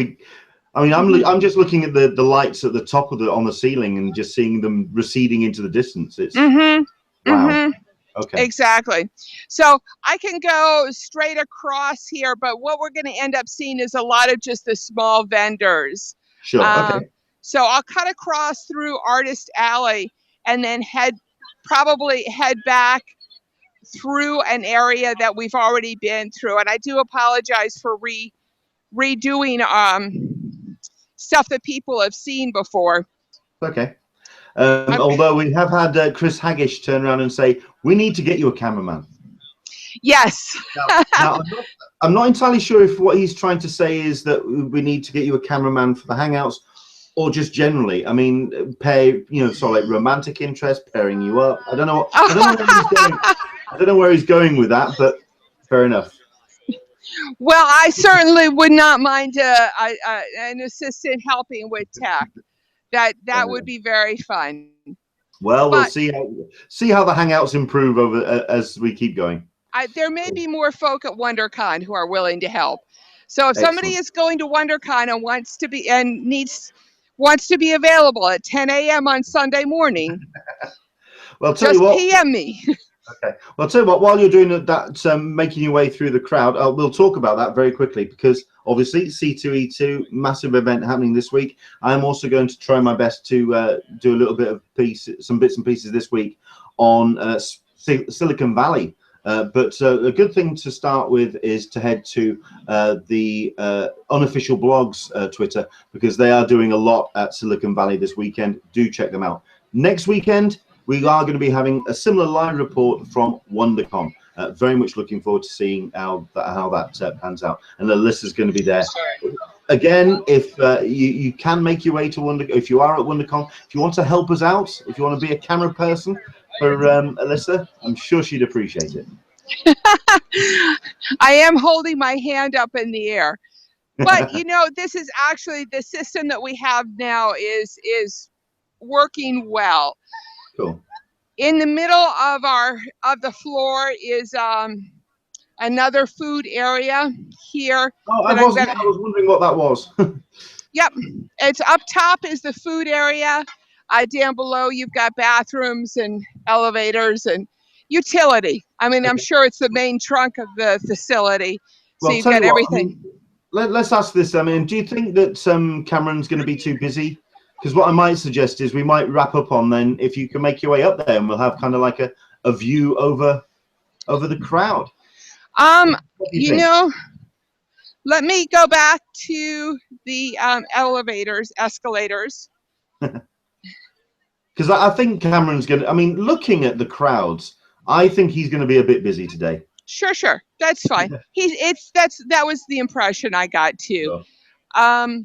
I mean, I'm just looking at the lights at the top of on the ceiling and just seeing them receding into the distance. It's wow. Okay. Exactly. So I can go straight across here, but what we're going to end up seeing is a lot of just the small vendors. Sure. Okay. So I'll cut across through Artist Alley and then probably head back through an area that we've already been through. And I do apologize for redoing stuff that people have seen before. Okay. Although we have had Chris Haggish turn around and say, we need to get you a cameraman. Yes. Now, I'm not entirely sure if what he's trying to say is that we need to get you a cameraman for the Hangouts or just generally. I mean, sort of like romantic interest, pairing you up. I don't know where he's going with that, but fair enough. Well, I certainly would not mind an assistant helping with tech. That would be very fun. Well, we'll see how the Hangouts improve as we keep going. There may be more folk at WonderCon who are willing to help. So if somebody is going to WonderCon and wants to be available at 10 a.m. on Sunday morning, well, just PM me. Okay. Well, I'll tell you what, while you're doing that, making your way through the crowd, we'll talk about that very quickly because obviously C2E2, massive event happening this week. I'm also going to try my best to do a little bit of some bits and pieces this week on Silicon Valley. But a good thing to start with is to head to the unofficial blogs Twitter because they are doing a lot at Silicon Valley this weekend. Do check them out. Next weekend, we are going to be having a similar live report from WonderCon. Very much looking forward to seeing how that pans out. And Alyssa's going to be there. Again, if you can make your way to WonderCon, if you are at WonderCon, if you want to help us out, if you want to be a camera person for Alyssa, I'm sure she'd appreciate it. I am holding my hand up in the air. But, you know, this is actually the system that we have now is working well. Cool. In the middle of the floor is another food area here. Oh, I was wondering what that was. Yep, it's up top is the food area. Down below you've got bathrooms and elevators and utility. I mean, I'm sure it's the main trunk of the facility. So you've got everything. I mean, let's ask this. I mean, do you think that Cameron's going to be too busy? Because what I might suggest is we might wrap up on then if you can make your way up there and we'll have kind of like a view over the crowd. You know, let me go back to the escalators. Because I think Cameron's going to, I mean, looking at the crowds, I think he's going to be a bit busy today. Sure. That's fine. That was the impression I got too. Sure.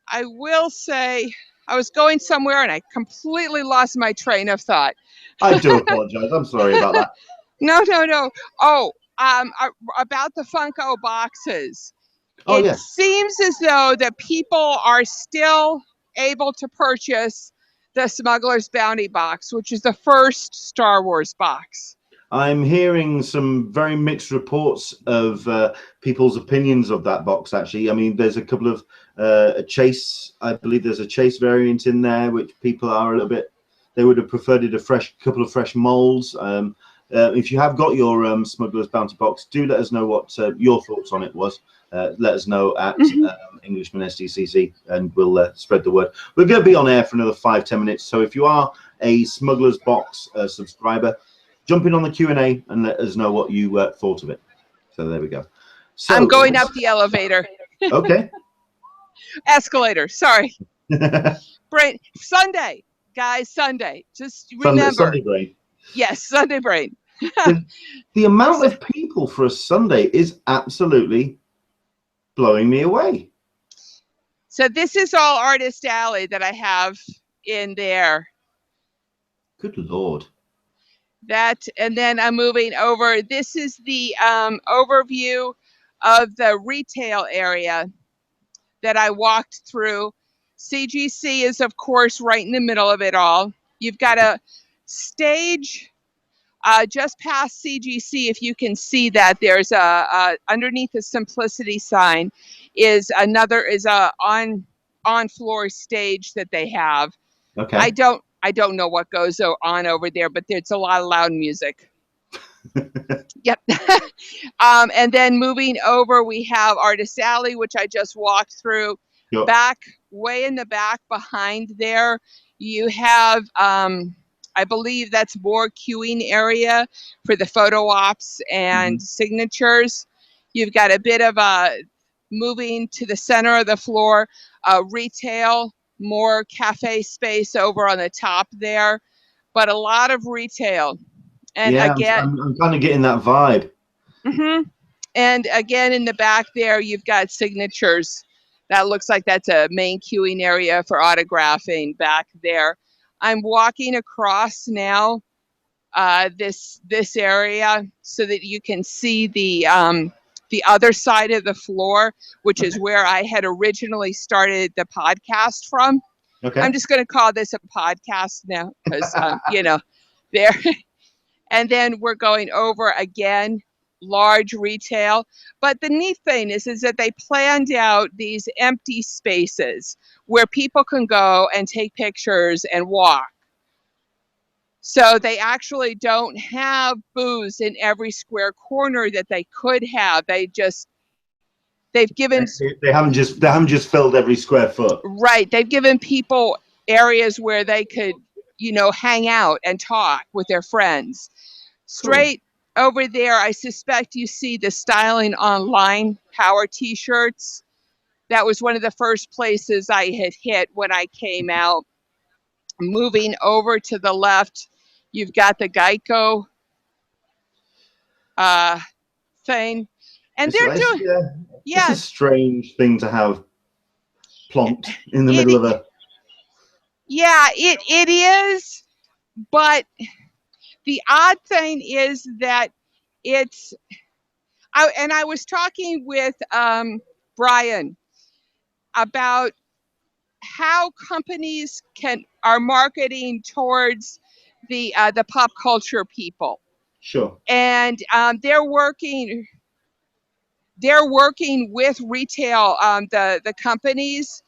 I will say I was going somewhere and I completely lost my train of thought. I do apologize. I'm sorry about that. No. Oh, about the Funko boxes. It seems as though that people are still able to purchase the Smuggler's Bounty box, which is the first Star Wars box. I'm hearing some very mixed reports of people's opinions of that box, actually. I mean, there's a couple of I believe there's a Chase variant in there, which people are a little bit, they would have preferred it couple of fresh molds. If you have got your Smuggler's Bounty box, do let us know what your thoughts on it was. Let us know at Englishman SDCC and we'll spread the word. We're going to be on air for another 5-10 minutes. So if you are a Smuggler's Box subscriber, jump in on the Q&A and let us know what you thought of it. So there we go. So, I'm going up the elevator. Okay. Escalator. Sorry. Brain. Sunday, guys. Sunday. Just remember. Sunday brain. Yes, Sunday brain. The amount of people for a Sunday is absolutely blowing me away. So this is all Artist Alley that I have in there. Good Lord. That, and then I'm moving over. This is the overview of the retail area that I walked through. CGC is, of course, right in the middle of it all. You've got a stage just past CGC. If you can see that, there's a underneath the Simplicity sign is a on floor stage that they have. Okay. I don't know what goes on over there, but there's a lot of loud music. Yep. And then moving over, we have Artist Alley, which I just walked through. Yep. Back, way in the back behind there, you have, I believe that's more queuing area for the photo ops and signatures. You've got a bit of a moving to the center of the floor, retail, more cafe space over on the top there, but a lot of retail. And yeah, again, I'm kind of getting that vibe. And again, in the back there, you've got signatures. That looks like that's a main queuing area for autographing back there. I'm walking across now this area so that you can see the other side of the floor, which is where I had originally started the podcast from. Okay. I'm just going to call this a podcast now because, you know, there. And then we're going over again, large retail. But the neat thing is that they planned out these empty spaces where people can go and take pictures and walk. So they actually don't have booths in every square corner that they could have. They've given. They haven't just filled every square foot. Right. They've given people areas where they could, you know, hang out and talk with their friends. Straight over there, I suspect you see the Styling Online Power T-shirts. That was one of the first places I had hit when I came out. Moving over to the left, you've got the Geico thing. And they're doing... It's a strange thing to have plonked in the middle of a... Yeah, it is, but the odd thing is that it's... I was talking with Brian about how companies are marketing towards the pop culture people. Sure. And they're working with retail, the companies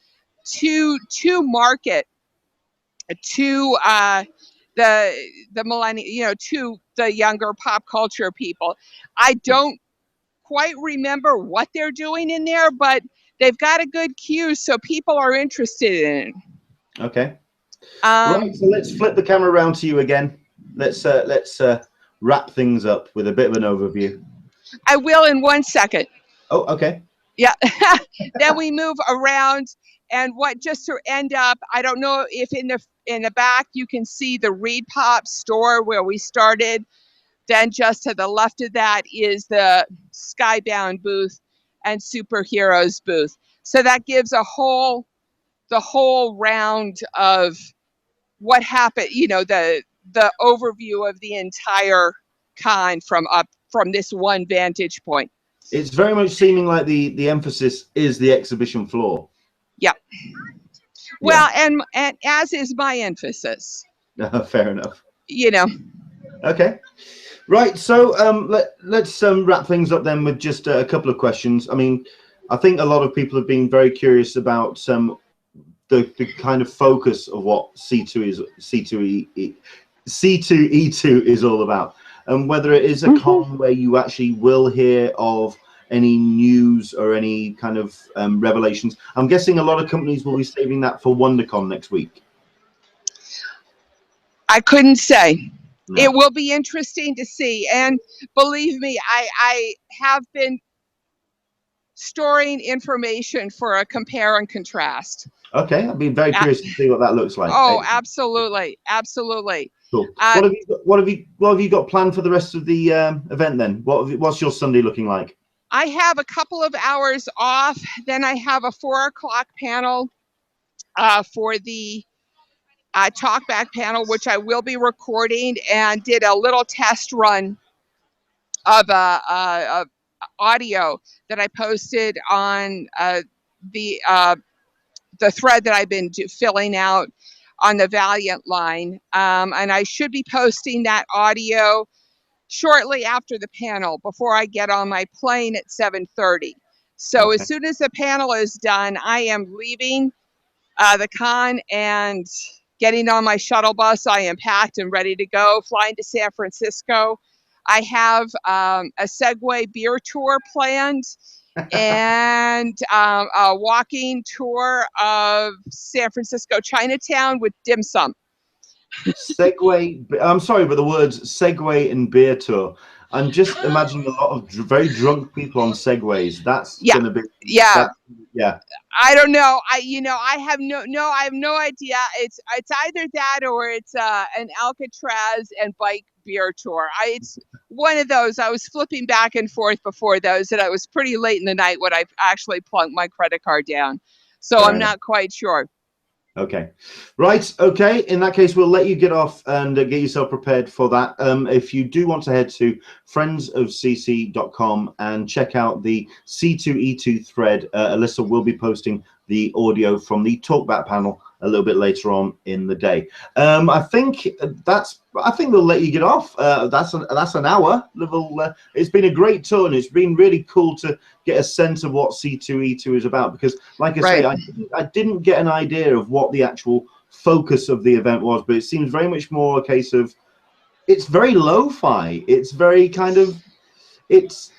to market to the millennial, you know, to the younger pop culture people. I don't quite remember what they're doing in there, but they've got a good queue, so people are interested in it. Okay. Right, so let's flip the camera around to you again. Let's wrap things up with a bit of an overview. I will in 1 second. Oh, okay. Yeah. Then we move around, and just to end up, I don't know if in the back you can see the Reed Pop store where we started. Then just to the left of that is the Skybound booth and Superheroes booth. So that gives the whole round of what happened, you know, the overview of the entire con from this one vantage point. It's very much seeming like the emphasis is the exhibition floor. Yeah. Well, and as is my emphasis. Fair enough. You know. Okay. Right, so let's wrap things up then with just a couple of questions. I mean, I think a lot of people have been very curious about the kind of focus of what C2E2 is all about, and whether it is a con where you actually will hear of any news or any kind of revelations. I'm guessing a lot of companies will be saving that for WonderCon next week. I couldn't say. Yeah. It will be interesting to see. And believe me, I have been storing information for a compare and contrast. Okay, I'd be very curious to see what that looks like. Oh, Excellent. absolutely, absolutely. Cool. What have you got planned for the rest of the event then? What's your Sunday looking like? I have a couple of hours off. Then I have a 4 o'clock panel for the talkback panel, which I will be recording, and did a little test run of audio that I posted on the thread that I've been filling out on the Valiant line. And I should be posting that audio shortly after the panel before I get on my plane at 7:30. So Okay. as soon as the panel is done, I am leaving the con and getting on my shuttle bus. I am packed and ready to go, flying to San Francisco. I have a Segway beer tour planned and a walking tour of San Francisco Chinatown with dim sum. Segway. I'm sorry, but the words Segway and beer tour. I'm just imagining a lot of very drunk people on Segways. That's going to be. Yeah. Yeah. I don't know. I have I have no idea. It's either that or it's an Alcatraz and bike beer tour. It's one of those. I was flipping back and forth before those, and it was pretty late in the night when I actually plunked my credit card down. So I'm not quite sure. Okay. Right. Okay. In that case, we'll let you get off and get yourself prepared for that. If you do want to head to friendsofcc.com and check out the C2E2 thread, Alyssa will be posting the audio from the talkback panel a little bit later on in the day. I think we'll let you get off. That's an hour. It's been a great tour, and it's been really cool to get a sense of what C2E2 is about, because like I say, I didn't get an idea of what the actual focus of the event was, but it seems very much more a case of it's very lo-fi. It's very kind of it's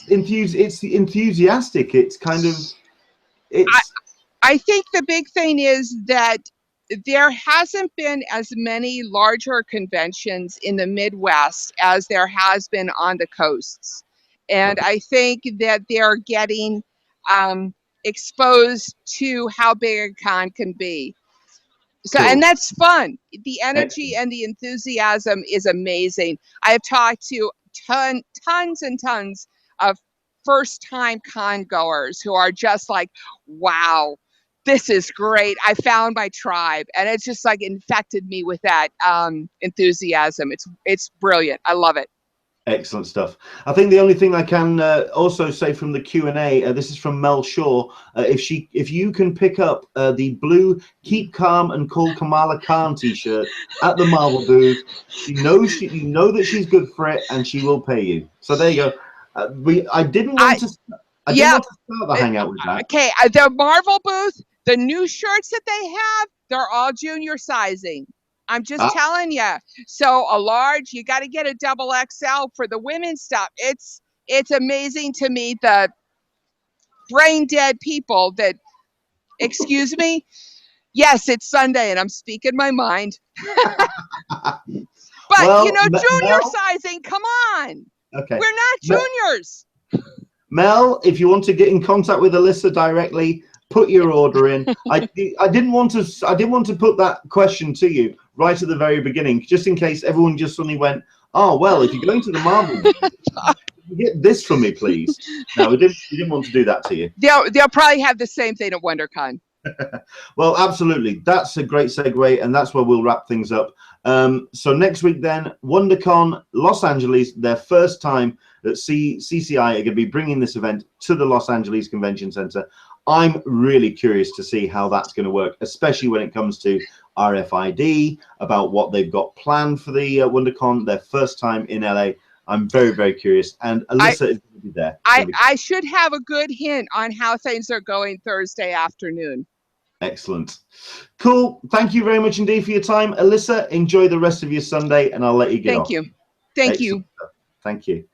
enthusiastic. It's kind of I think the big thing is that there hasn't been as many larger conventions in the Midwest as there has been on the coasts. And I think that they're getting exposed to how big a con can be. So, cool. And that's fun. The energy and the enthusiasm is amazing. I have talked to tons and tons of first-time con goers who are just like, wow, this is great. I found my tribe. And it's just like infected me with that enthusiasm. It's brilliant. I love it. Excellent stuff. I think the only thing I can also say from the Q&A, this is from Mel Shaw. If you can pick up the blue "Keep Calm and Call Kamala Khan" T-shirt at the Marvel booth, you know that she's good for it, and she will pay you. So there you go. I didn't want to start the hangout with that. Okay, the Marvel booth, the new shirts that they have, they're all junior sizing. I'm just telling you. So a large, you got to get a double XL for the women's stuff. It's amazing to me, the brain dead people that, excuse me, yes, it's Sunday and I'm speaking my mind. But well, junior sizing, come on. Okay. We're not juniors. Mel, if you want to get in contact with Alyssa directly, put your order in. I didn't want to put that question to you right at the very beginning, just in case everyone just suddenly went, oh well, if you're going to the Marvel, get this from me, please. No, we didn't want to do that to you. They'll probably have the same thing at WonderCon. Well, absolutely. That's a great segue, and that's where we'll wrap things up. So next week then, WonderCon Los Angeles, their first time that CCI are going to be bringing this event to the Los Angeles Convention Center. I'm really curious to see how that's going to work, especially when it comes to RFID, about what they've got planned for the WonderCon, their first time in LA. I'm very, very curious. And Alyssa is going to be there. I should have a good hint on how things are going Thursday afternoon. Excellent. Cool. Thank you very much indeed for your time. Alyssa, enjoy the rest of your Sunday, and I'll let you get off. Thank you. Thank you.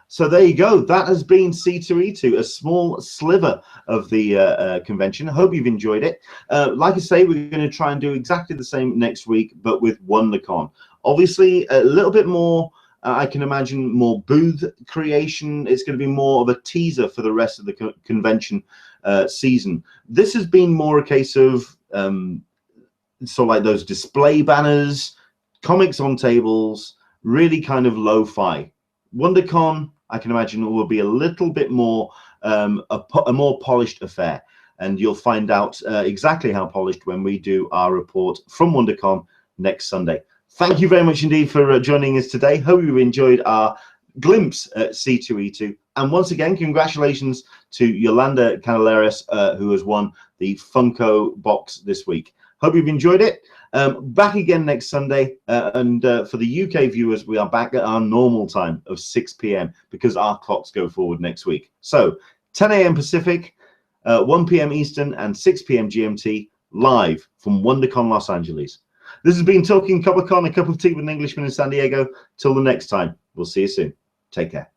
So there you go. That has been C2E2, a small sliver of the convention. I hope you've enjoyed it. Like I say, we're going to try and do exactly the same next week, but with WonderCon. Obviously, a little bit more, I can imagine, more booth creation. It's going to be more of a teaser for the rest of the convention season. This has been more a case of sort of like those display banners, comics on tables, really kind of lo-fi. WonderCon, I can imagine, will be a little bit more a more polished affair, and you'll find out exactly how polished when we do our report from WonderCon next Sunday. Thank you very much indeed for joining us today. Hope you enjoyed our glimpse at C2E2. And once again, congratulations to Yolanda Canaleras, who has won the Funko box this week. Hope you've enjoyed it. Back again next Sunday. And for the UK viewers, we are back at our normal time of 6 p.m. because our clocks go forward next week. So 10 a.m. Pacific, 1 p.m. Eastern, and 6 p.m. GMT, live from WonderCon Los Angeles. This has been Talking Comic Con, a cup of tea with an Englishman in San Diego. Till the next time, we'll see you soon. Take care.